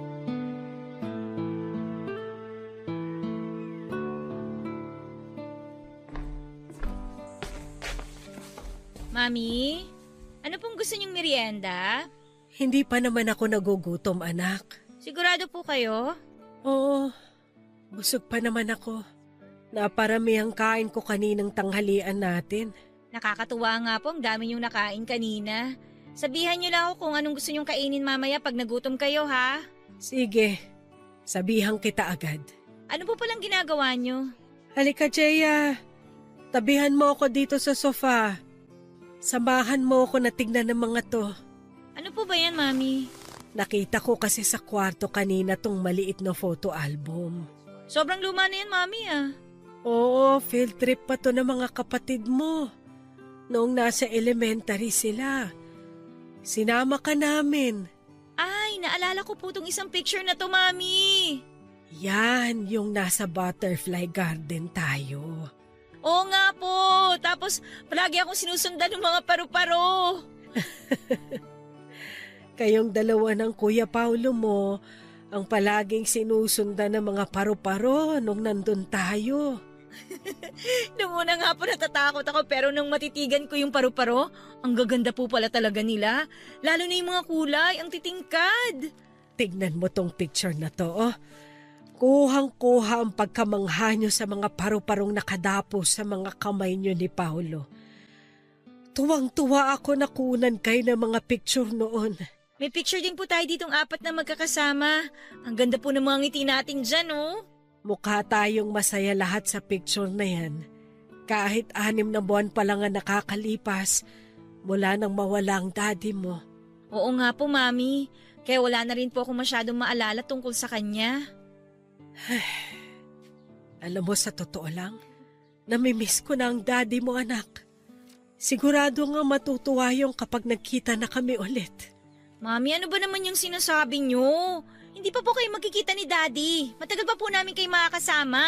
Mami, ano pong gusto niyong merienda? Hindi pa naman ako nagugutom, anak. Sigurado po kayo? Oo, busog pa naman ako. Naparami ang kain ko kaninang tanghalian natin. Nakakatuwa nga po, ang dami niyong nakain kanina. Sabihan niyo lang ako kung anong gusto niyong kainin mamaya pag nagutom kayo, ha? Sige, sabihan kita agad. Ano po palang ginagawa niyo? Halika, Jeya. Tabihan mo ako dito sa sofa. Samahan mo ako na tignan ng mga to. Ano po ba yan, Mami? Nakita ko kasi sa kwarto kanina tong maliit na photo album. Sobrang luma na yan, Mami, ah. Oo, field trip pa to ng mga kapatid mo. Noong nasa elementary sila. Sinama ka namin. Ay, naalala ko po tong isang picture na to, Mami. Yan, yung nasa butterfly garden tayo. Oo nga po. Tapos, palagi akong sinusundan ng mga paru-paro. Kayong dalawa ng Kuya Paulo mo ang palaging sinusundan ng mga paru-paro nung nandun tayo. Nung una nga po natatakot ako pero nung matitigan ko yung paru-paro, ang gaganda po pala talaga nila. Lalo na yung mga kulay, ang titingkad. Tignan mo tong picture na to, oh. Kuhang-kuha ang pagkamangha nyo sa mga paru-parong nakadapo sa mga kamay nyo ni Paulo. Tuwang-tuwa ako na kunan kayo ng mga picture noon. May picture din po tayo ditong 4 na magkakasama. Ang ganda po ng mga ngiti natin dyan, oh. Mukha tayong masaya lahat sa picture na yan. Kahit 6 na buwan pa lang ang nakakalipas mula nang mawala ang daddy mo. Oo nga po, Mami. Kaya wala na rin po ako masyadong maalala tungkol sa kanya. Alam mo, sa totoo lang, namimiss ko na ang daddy mo, anak. Sigurado nga matutuwa yung kapag nagkita na kami ulit. Mami, ano ba naman yung sinasabi nyo? Hindi pa po kayo magkikita ni Daddy. Matagal pa po namin kayo makakasama.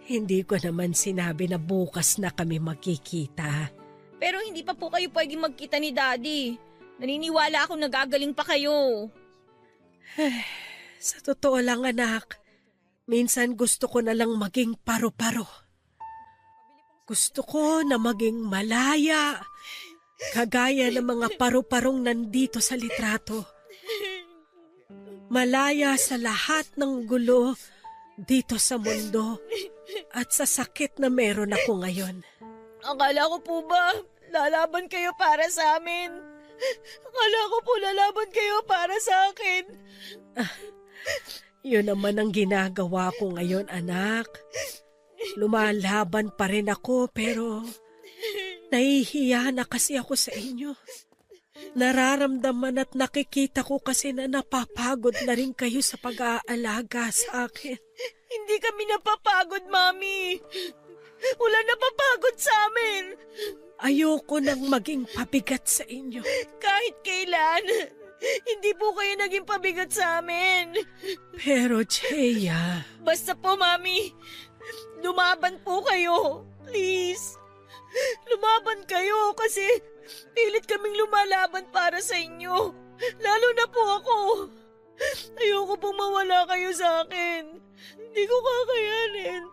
Hindi ko naman sinabi na bukas na kami magkikita. Pero hindi pa po kayo pwedeng magkita ni Daddy. Naniniwala akong nagagaling pa kayo. Sa totoo lang, anak, minsan gusto ko na lang maging paro-paro. Gusto ko na maging malaya, kagaya ng mga paru-parong nandito sa litrato. Malaya sa lahat ng gulo dito sa mundo at sa sakit na meron ako ngayon. Akala ko po ba lalaban kayo para sa amin? Akala ko po lalaban kayo para sa akin. Yun naman ang ginagawa ko ngayon, anak. Lumalaban pa rin ako pero nahihiya na kasi ako sa inyo. Nararamdaman at nakikita ko kasi na napapagod na rin kayo sa pag-aalaga sa akin. Hindi kami napapagod, Mami. Wala napapagod sa amin. Ayoko nang maging pabigat sa inyo. Kahit kailan, hindi po kayo naging pabigat sa amin. Pero, Jeya, Basta po, Mami, lumaban po kayo. Please. Lumaban kayo kasi pilit kaming lumalaban para sa inyo. Lalo na po ako. Ayoko pong mawala kayo sa akin. Hindi ko kakayanin.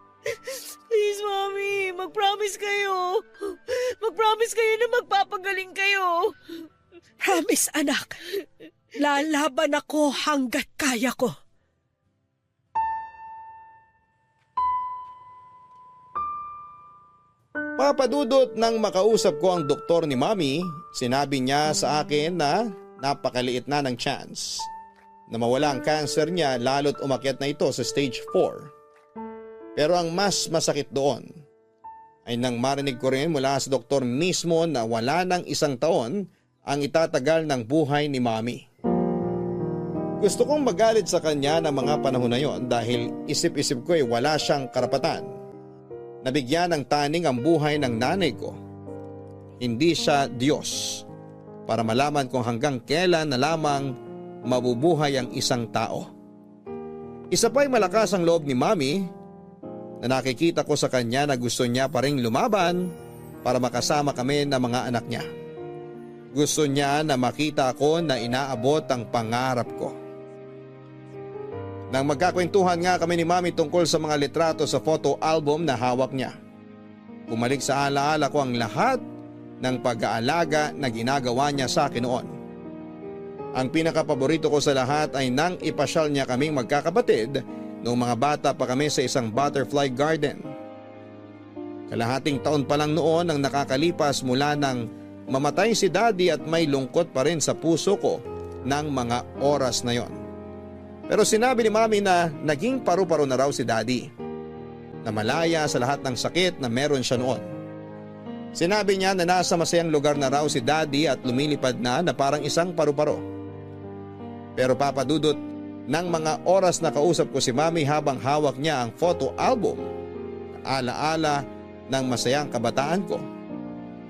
Please, Mami, mag-promise kayo. Mag-promise kayo na magpapagaling kayo. promise, anak. Lalaban ako hanggat kaya ko. Papadudot nang makausap ko ang doktor ni Mami, sinabi niya sa akin na napakaliit na ng chance na mawala ang cancer niya lalo't umakyat na ito sa stage 4. Pero ang mas masakit doon ay nang marinig ko rin mula sa doktor mismo na wala ng 1 taon ang itatagal ng buhay ni Mami. Gusto kong magalit sa kanya ng mga panahon na yon dahil isip-isip ko ay wala siyang karapatan. Nabigyan ng taning ang buhay ng nanay ko. Hindi siya Diyos para malaman kung hanggang kailan na lamang mabubuhay ang isang tao. Isa pa'y malakas ang loob ni Mami na nakikita ko sa kanya na gusto niya pa ring lumaban para makasama kami ng mga anak niya. Gusto niya na makita ako na inaabot ang pangarap ko. Nang magkakwentuhan nga kami ni Mami tungkol sa mga litrato sa photo album na hawak niya, bumalik sa alaala ko ang lahat ng pag-aalaga na ginagawa niya sa akin noon. Ang pinakapaborito ko sa lahat ay nang ipasyal niya kaming magkakapatid noong mga bata pa kami sa isang butterfly garden. Kalahating taon pa lang noon ang nakakalipas mula nang mamatay si Daddy at may lungkot pa rin sa puso ko ng mga oras na yon. Pero sinabi ni Mami na naging paru-paro na raw si Daddy, na malaya sa lahat ng sakit na meron siya noon. Sinabi niya na nasa masayang lugar na raw si Daddy at lumilipad na parang isang paru-paro. Pero papadudot, ng mga oras na kausap ko si Mami habang hawak niya ang photo album, alaala ng masayang kabataan ko.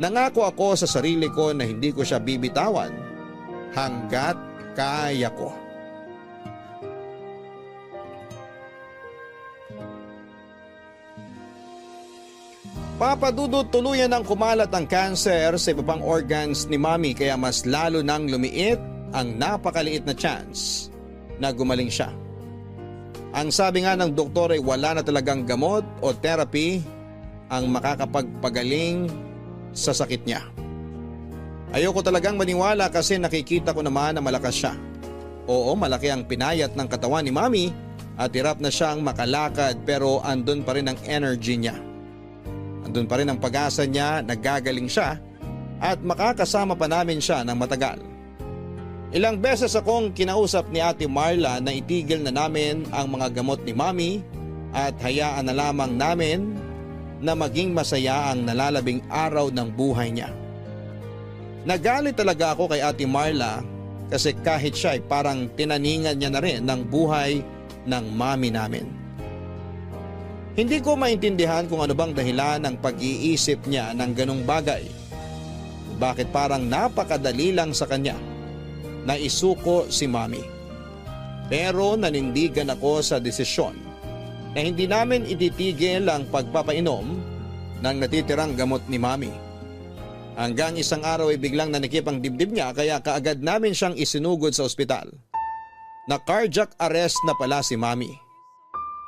Nangako ako sa sarili ko na hindi ko siya bibitawan hanggat kaya ko. Papadudot, tuluyan ng kumalat ang cancer sa iba pang organs ni Mami kaya mas lalo nang lumiit ang napakaliit na chance na gumaling siya. Ang sabi nga ng doktor ay wala na talagang gamot o therapy ang makakapagpagaling sa sakit niya. Ayoko talagang maniwala kasi nakikita ko naman na malakas siya. Oo, malaki ang pinayat ng katawan ni Mami at hirap na siyang makalakad pero andun pa rin ang energy niya. Andun pa rin ang pag-asa niya, nagagaling siya at makakasama pa namin siya ng matagal. Ilang beses akong kinausap ni Ate Marla na itigil na namin ang mga gamot ni Mami at hayaan na lamang namin na maging masaya ang nalalabing araw ng buhay niya. Nagalit talaga ako kay Ate Marla kasi kahit siya ay parang tinaningan niya na rin ng buhay ng mami namin. Hindi ko maintindihan kung ano bang dahilan ng pag-iisip niya ng ganong bagay. Bakit parang napakadali lang sa kanya na isuko si Mami. Pero nanindigan ako sa desisyon na hindi namin ititigil ang pagpapainom ng natitirang gamot ni Mami. Hanggang isang araw ay biglang nanikip ang dibdib niya kaya kaagad namin siyang isinugod sa ospital. Na cardiac arrest na pala si Mami.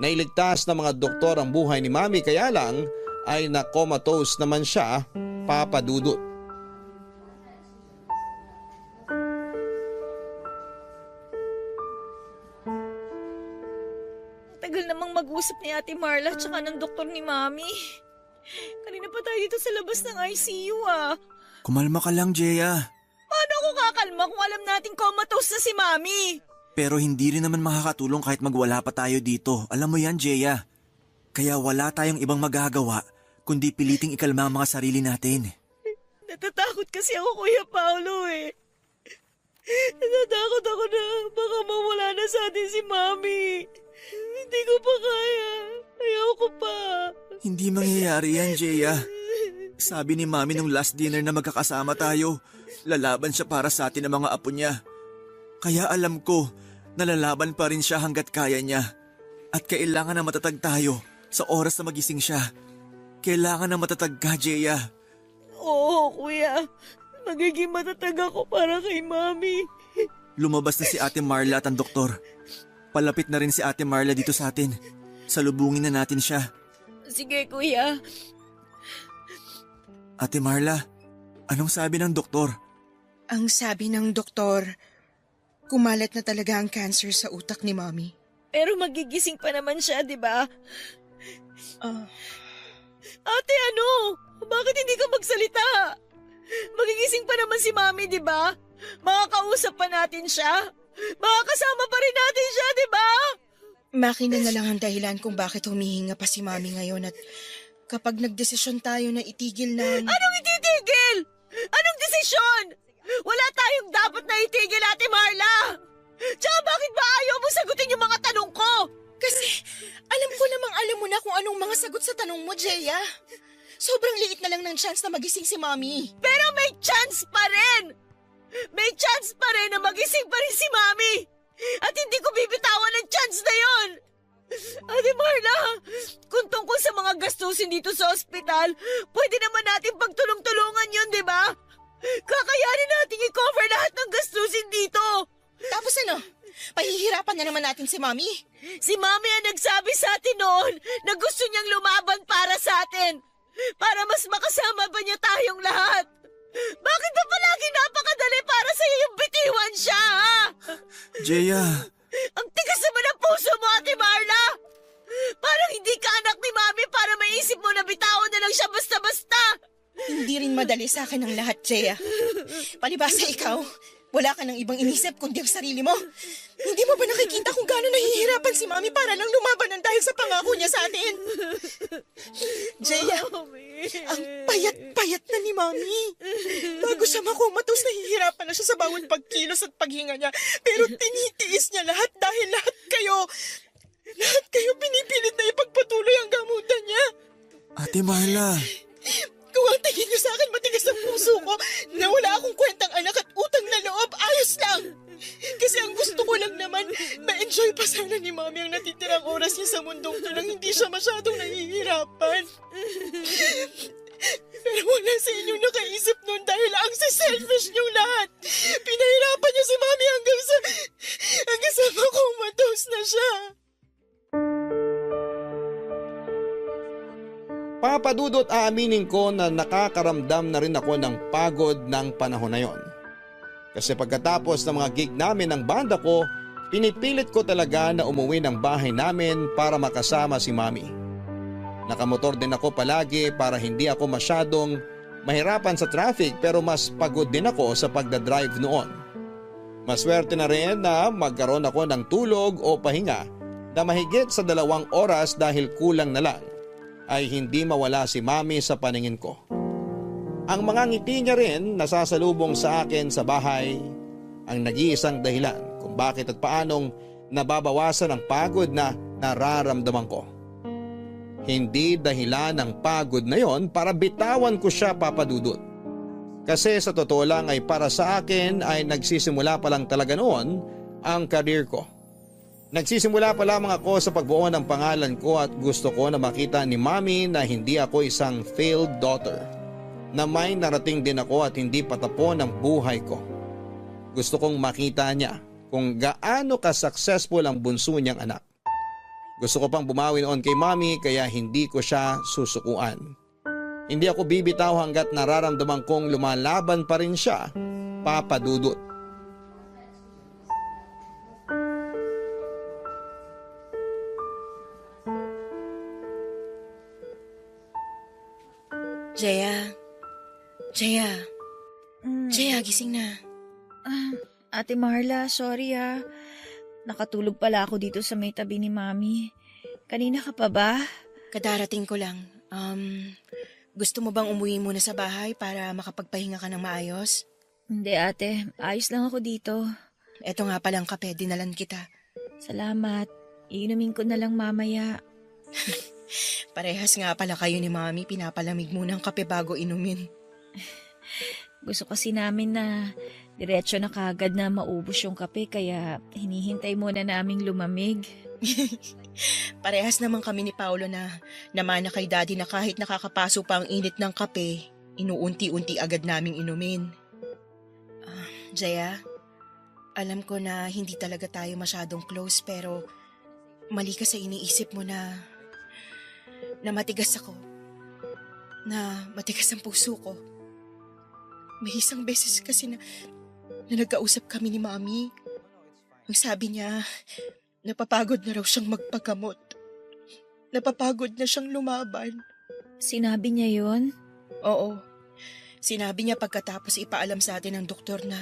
Nailigtas ng mga doktor ang buhay ni Mami kaya lang ay na-comatose naman siya, Papa Dudut. Tagal namang mag-usap ni Ate Marla at saka ng doktor ni Mami. Kanina pa tayo dito sa labas ng ICU Kumalma ka lang, Jeya. Paano ako kakalma kung alam nating comatose na si Mami? Pero hindi rin naman makakatulong kahit magwala pa tayo dito. Alam mo yan, Jeya. Kaya wala tayong ibang magagawa kundi piliting ikalma ang mga sarili natin. Natatakot kasi ako, Kuya Paolo Natatakot ako na baka mawala na sa atin si Mami. Hindi ko pa kaya. Ayoko pa. Hindi mangyayari yan, Jeya. Sabi ni Mami nung last dinner na magkakasama tayo, lalaban siya para sa atin ng mga apo niya. Kaya alam ko, nalalaban pa rin siya hanggat kaya niya. At kailangan na matatag tayo sa oras na magising siya. Kailangan na matatag ka, Jeya. Oo, Kuya. Magiging matatag ako para kay Mami. Lumabas na si Ate Marla at ang doktor. Palapit na rin si Ate Marla dito sa atin. Salubungin na natin siya. Sige, Kuya. Ate Marla, anong sabi ng doktor? Ang sabi ng doktor, kumalat na talaga ang cancer sa utak ni Mami. Pero magigising pa naman siya, di ba? Ate, ano? Bakit hindi ka magsalita? Magigising pa naman si Mami, di ba? Makakausap pa natin siya. Makakasama pa rin natin siya, di ba? Makina na lang ang dahilan kung bakit humihinga pa si Mami ngayon at kapag nagdesisyon tayo na itigil na... Anong ititigil? Anong desisyon? Wala tayong dapat na itigil, Ate Marla! Tsaka bakit ba ayaw mo sagutin yung mga tanong ko? Kasi alam ko namang alam mo na kung anong mga sagot sa tanong mo, Jeya. Sobrang liit na lang ng chance na magising si Mami. Pero may chance pa rin! May chance pa rin na magising pa rin si Mami! At hindi ko bibitawan ang chance na yon! Ate Marla, kung tungkol sa mga gastusin dito sa ospital, pwede naman natin pagtulong-tulungan yun, di ba? Kakayanin natin i-cover lahat ng gastusin dito! Tapos ano? Pahihirapan na naman natin si Mami. Si Mami ang nagsabi sa atin noon na gusto niyang lumaban para sa atin. Para mas makasama ba niya tayong lahat? Bakit ba palagi napakadali para sa'yo yung bitiwan siya, ha? Jeya, Ang tigas naman ang puso mo, Ate Marla! Parang hindi ka anak ni Mami para maisip mo na bitawan na lang siya basta-basta! Hindi rin madali sa akin ang lahat, Jeya. Palibasa ikaw, wala ka ng ibang inisip kundi ang sarili mo. Hindi mo ba nakikita kung gaano nahihirapan si Mami para lang lumaban ng dahil sa pangako niya sa atin? Jeya, ang payat-payat na ni Mami. Bago siya makumatos, nahihirapan na siya sa bawat pagkilos at paghinga niya. Pero tinitiis niya lahat dahil lahat kayo pinipilit na ipagpatuloy ang gamutan niya. Ate Marla. Kung ang tingin niyo sa akin matigas ang puso ko na wala akong kwentang anak at utang na loob, ayos lang. Kasi ang gusto ko lang naman, ma-enjoy pa sana ni Mami ang natitirang oras niya sa mundong to nang hindi siya masyadong nahihirapan. Pero wala sa inyong nakaisip nun dahil ang selfish niyong lahat. Pinahirapan niyo si Mami hanggang sa makumatos na siya. Papadudot, aaminin ko na nakakaramdam na rin ako ng pagod ng panahon na yon. Kasi pagkatapos ng mga gig namin ng banda ko, pinipilit ko talaga na umuwi ng bahay namin para makasama si Mami. Nakamotor din ako palagi para hindi ako masyadong mahirapan sa traffic pero mas pagod din ako sa pagdadrive noon. Maswerte na rin na magkaroon ako ng tulog o pahinga na mahigit sa 2 oras dahil kulang na lang ay hindi mawala si Mami sa paningin ko. Ang mga ngiti niya rin nasasalubong sa akin sa bahay ang nag-iisang dahilan kung bakit at paanong nababawasan ang pagod na nararamdaman ko. Hindi dahilan ng pagod na yon para bitawan ko siya, Papa Dudut. Kasi sa totoo lang ay para sa akin ay nagsisimula pa lang talaga noon ang career ko. Nagsisimula pa lamang ako sa pagbuo ng pangalan ko at gusto ko na makita ni Mami na hindi ako isang failed daughter. Na may narating din ako at hindi patapon ang buhay ko. Gusto kong makita niya kung gaano ka-successful ang bunso niyang anak. Gusto ko pang bumawi noon kay Mami kaya hindi ko siya susukuan. Hindi ako bibitaw hanggat nararamdaman kong lumalaban pa rin siya, Papa Dudut. Jaya. Jaya, gising na. Ate Marla, sorry ah. Nakatulog pala ako dito sa may tabi ni Mami. Kanina ka pa ba? Kadarating ko lang. Gusto mo bang umuwi muna sa bahay para makapagpahinga ka ng maayos? Hindi ate, ayos lang ako dito. Eto nga palang kape, dinalan kita. Salamat. Iinumin ko na lang mamaya. Parehas nga pala kayo ni Mami, pinapalamig muna ang kape bago inumin. Gusto kasi namin na diretso na kagad na maubos yung kape kaya hinihintay muna naming lumamig. Parehas naman kami ni Paolo na namana kay Daddy na kahit nakakapaso pa ang init ng kape, inuunti-unti agad naming inumin. Jaya, alam ko na hindi talaga tayo masyadong close pero mali ka sa iniisip mo na matigas ako. Na matigas ang puso ko. May isang beses kasi na nagkausap kami ni Mami. Ang sabi niya, napapagod na raw siyang magpagamot. Napapagod na siyang lumaban. Sinabi niya yon? Oo. Sinabi niya pagkatapos ipaalam sa atin ng doktor na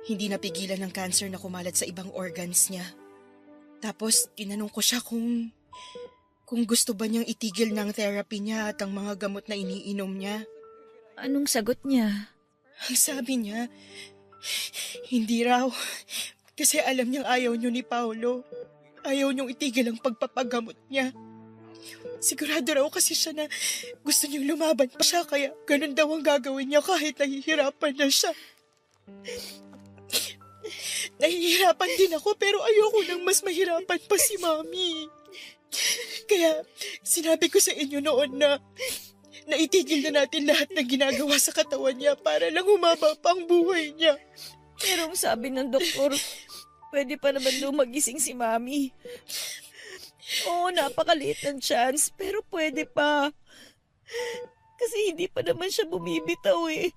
hindi napigilan ng cancer na kumalat sa ibang organs niya. Tapos tinanong ko siya kung gusto ba niyang itigil ng therapy niya at ang mga gamot na iniinom niya. Anong sagot niya? Ang sabi niya, hindi raw. Kasi alam niyang ayaw niyo ni Paolo. Ayaw niyong itigil ang pagpapagamot niya. Sigurado raw kasi siya na gusto niyong lumaban pa siya kaya ganun daw ang gagawin niya kahit nahihirapan na siya. Nahihirapan din ako pero ayoko nang mas mahirapan pa si Mami. Kaya sinabi ko sa inyo noon na itigil na natin lahat ng ginagawa sa katawan niya para lang humaba pa ang buhay niya. Pero ang sabi ng doktor, pwede pa naman lumagising si Mami. Oo, napakaliit ng chance, pero pwede pa. Kasi hindi pa naman siya bumibitaw eh.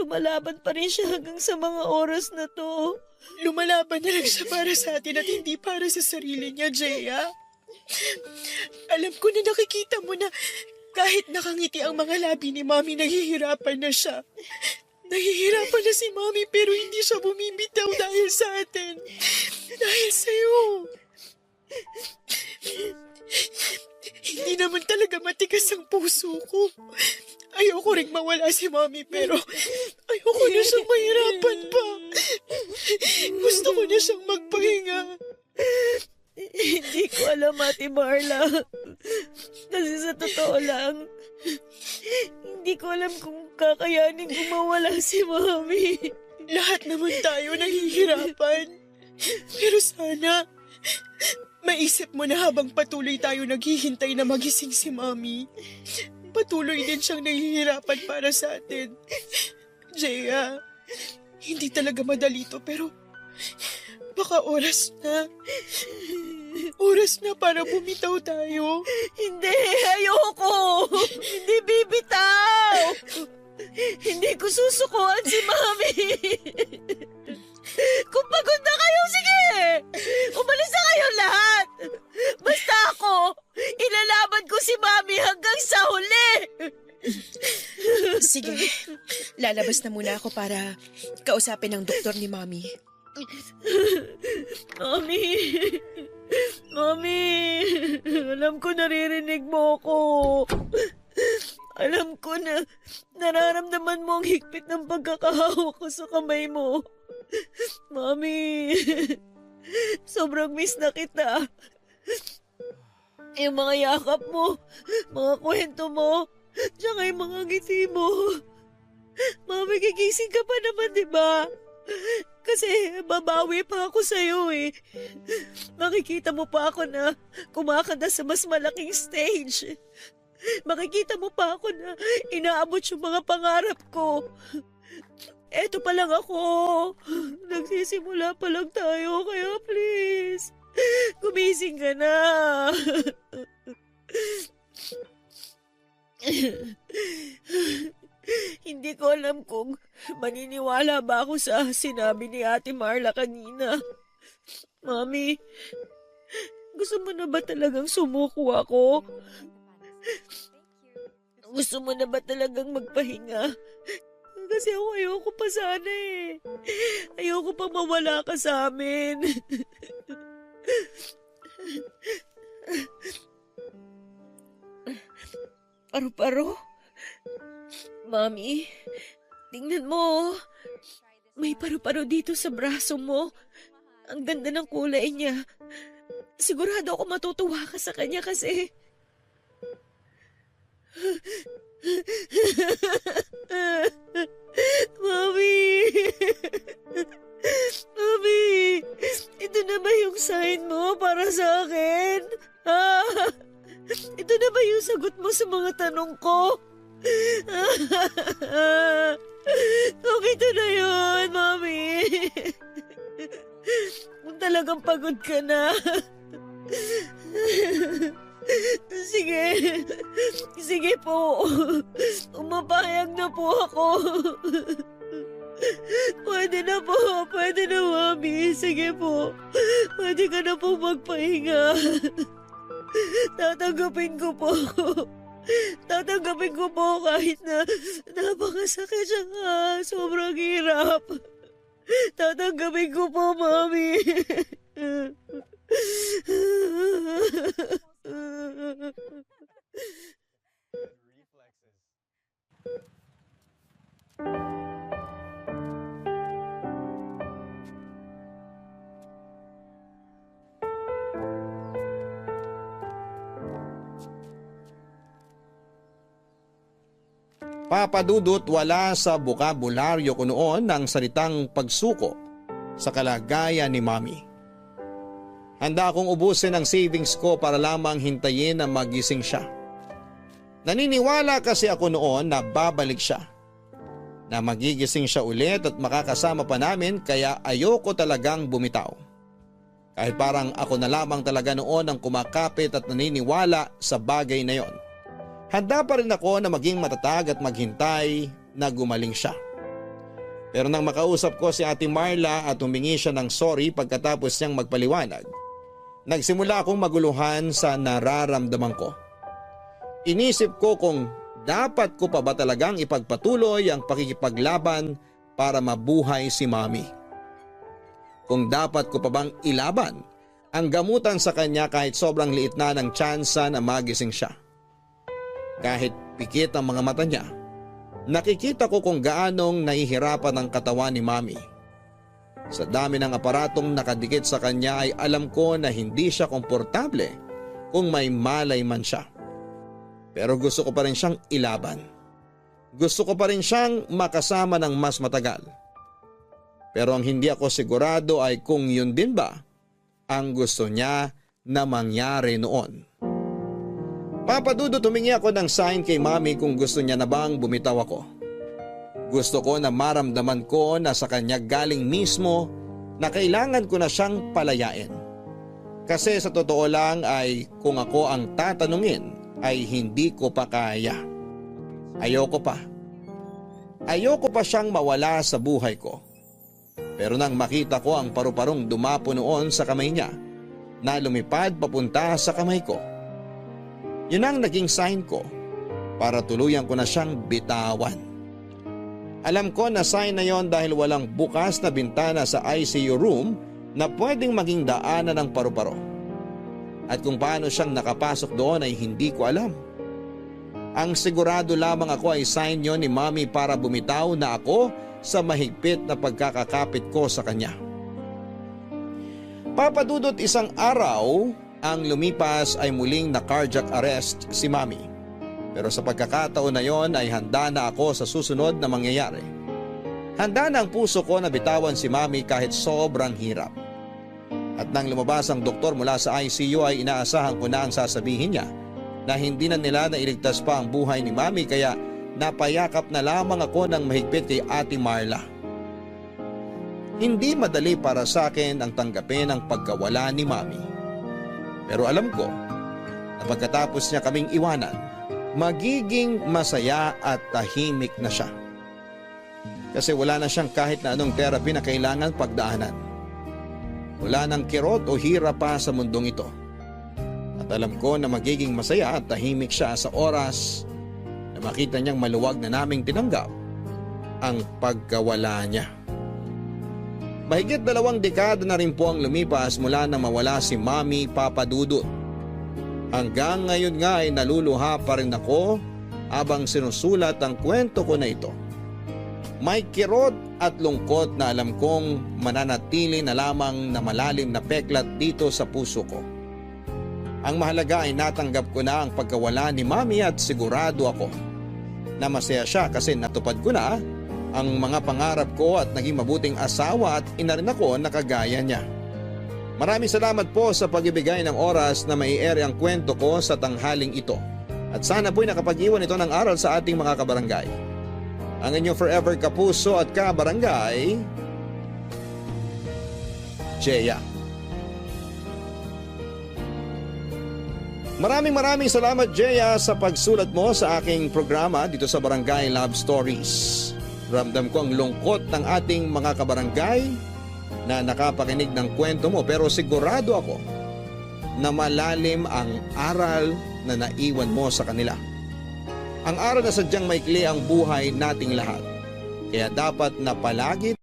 Lumalaban pa rin siya hanggang sa mga oras na to. Lumalaban na lang siya para sa atin at hindi para sa sarili niya, Jaya. Alam ko na nakikita mo na kahit nakangiti ang mga labi ni Mami, nahihirapan na siya. Nahihirapan na si Mami pero hindi siya bumibitaw dahil sa atin. Dahil sa'yo. Hindi naman talaga matigas ang puso ko. Ayoko ring mawala si Mami pero ayoko na siyang mahirapan pa. Gusto ko na siyang magpahinga. Hindi ko alam, Ate Marla. Kasi sa totoo lang, hindi ko alam kung kakayanin kung mawala si Mami. Lahat naman tayo nahihirapan. Pero sana, maisip mo na habang patuloy tayo naghihintay na magising si Mami, patuloy din siyang nahihirapan para sa atin. Jaya, hindi talaga madali to pero baka oras na. Oras na para bumitaw tayo. Hindi, ayoko. Hindi bibitaw. Hindi ko susukuan si Mami. Kung pagod na kayo, sige. Umalis na kayo lahat. Basta ako, ilalaban ko si Mami hanggang sa huli. lalabas na muna ako para kausapin ng doktor ni Mami. Mami! Mami! Alam ko naririnig mo ako. Alam ko na nararamdaman mo ang higpit ng pagkakahawak ko sa kamay mo. Mami! Sobrang miss na kita. Yung mga yakap mo, mga kwento mo, tsaka yung mga ngiti mo. Mami, gigising ka pa naman, di ba? Kasi babawi pa ako sa'yo eh. Makikita mo pa ako na kumakanta sa mas malaking stage. Makikita mo pa ako na inaabot yung mga pangarap ko. Eto pa lang ako. Nagsisimula pa lang tayo, kaya please, gumising ka na. Hindi ko alam kung maniniwala ba ako sa sinabi ni Ate Marla kanina. Mami, gusto mo na ba talagang sumuko ako? Gusto mo na ba talagang magpahinga? Kasi ako ayoko pa sana eh. Ayoko pa mawala ka sa amin. Paru-paro? Mami, tingnan mo. May paru-paro dito sa braso mo. Ang ganda ng kulay niya. Sigurado ako matutuwa ka sa kanya kasi... Mami! Mami! Ito na ba yung sign mo para sa akin? Ha? Ito na ba yung sagot mo sa mga tanong ko? Kung ito na yun, Mami. Kung talagang pagod ka na. Sige. Sige po. Umapayag na po ako. Pwede na po. Pwede na, Mami. Sige po. Pwede ka na po magpahinga. Tatanggapin ko po. Tatanggapin ko po kahit na napakasakit siya nga. Sobrang hirap. Tatanggapin ko po, Mami. Papadudot, wala sa bukabularyo ko noon ang salitang pagsuko sa kalagayan ni Mami. Handa akong ubusin ang savings ko para lamang hintayin na magising siya. Naniniwala kasi ako noon na babalik siya. Na magigising siya ulit at makakasama pa namin, kaya ayoko talagang bumitaw. Kahit parang ako na lamang talaga noon ang kumakapit at naniniwala sa bagay na yon. Handa pa rin ako na maging matatag at maghintay na gumaling siya. Pero nang makausap ko si Ate Marla at humingi siya ng sorry pagkatapos niyang magpaliwanag, nagsimula akong maguluhan sa nararamdaman ko. Inisip ko kung dapat ko pa ba talagang ipagpatuloy ang pakikipaglaban para mabuhay si Mami. Kung dapat ko pa bang ilaban ang gamutan sa kanya kahit sobrang liit na ng tsansa na magising siya. Kahit pikit ang mga mata niya, nakikita ko kung gaanong nahihirapan ang katawan ni Mami. Sa dami ng aparatong nakadikit sa kanya ay alam ko na hindi siya komportable kung may malay man siya. Pero gusto ko pa rin siyang ilaban. Gusto ko pa rin siyang makasama ng mas matagal. Pero ang hindi ako sigurado ay kung yun din ba ang gusto niya na mangyari noon. Papadudot, humingi ako ng sign kay Mami kung gusto niya na bang bumitaw ako. Gusto ko na maramdaman ko na sa kanya galing mismo na kailangan ko na siyang palayain. Kasi sa totoo lang ay kung ako ang tatanungin ay hindi ko pa kaya. Ayoko pa. Ayoko pa siyang mawala sa buhay ko. Pero nang makita ko ang paru-parong dumapo noon sa kamay niya na lumipad papunta sa kamay ko, yun ang naging sign ko para tuluyan ko na siyang bitawan. Alam ko na sign na yon dahil walang bukas na bintana sa ICU room na pwedeng maging daanan ng paru-paro. At kung paano siyang nakapasok doon ay hindi ko alam. Ang sigurado lamang ako ay sign yon ni Mami para bumitaw na ako sa mahigpit na pagkakakapit ko sa kanya. Papadudot isang araw ang lumipas ay muling na cardiac arrest si Mami. Pero sa pagkakataon na yon ay handa na ako sa susunod na mangyayari. Handa na ang puso ko na bitawan si Mami kahit sobrang hirap. At nang lumabas ang doktor mula sa ICU ay inaasahan ko na ang sasabihin niya na hindi na nila nailigtas pa ang buhay ni Mami kaya napayakap na lamang ako ng mahigpit kay Ate Marla. Hindi madali para sa akin ang tanggapin ang pagkawala ni Mami. Pero alam ko na pagkatapos niya kaming iwanan, magiging masaya at tahimik na siya. Kasi wala na siyang kahit na anong therapy na kailangan pagdaanan. Wala nang kirot o hirap pa sa mundong ito. At alam ko na magiging masaya at tahimik siya sa oras na makita niyang maluwag na naming tinanggap ang pagkawala niya. Mahigit 2 dekada na rin po ang lumipas mula na mawala si Mami Papadudot. Hanggang ngayon nga ay naluluha pa rin ako habang sinusulat ang kwento ko na ito. May kirot at lungkot na alam kong mananatili na lamang na malalim na peklat dito sa puso ko. Ang mahalaga ay natanggap ko na ang pagkawala ni Mami at sigurado ako na masaya siya kasi natupad ko na ang mga pangarap ko at naging mabuting asawa at ina rin ako na kagaya niya. Maraming salamat po sa pagbibigay ng oras na mai-air ang kwento ko sa tanghaling ito. At sana po'y nakapag-iwan ito ng aral sa ating mga kabarangay. Ang inyong forever kapuso at kabarangay, Jeya. Maraming salamat, Jeya, sa pagsulat mo sa aking programa dito sa Barangay Love Stories. Ramdam ko ang lungkot ng ating mga kabarangay na nakapakinig ng kwento mo pero sigurado ako na malalim ang aral na naiwan mo sa kanila. Ang aral na sadyang maikli ang buhay nating lahat. Kaya dapat na palagi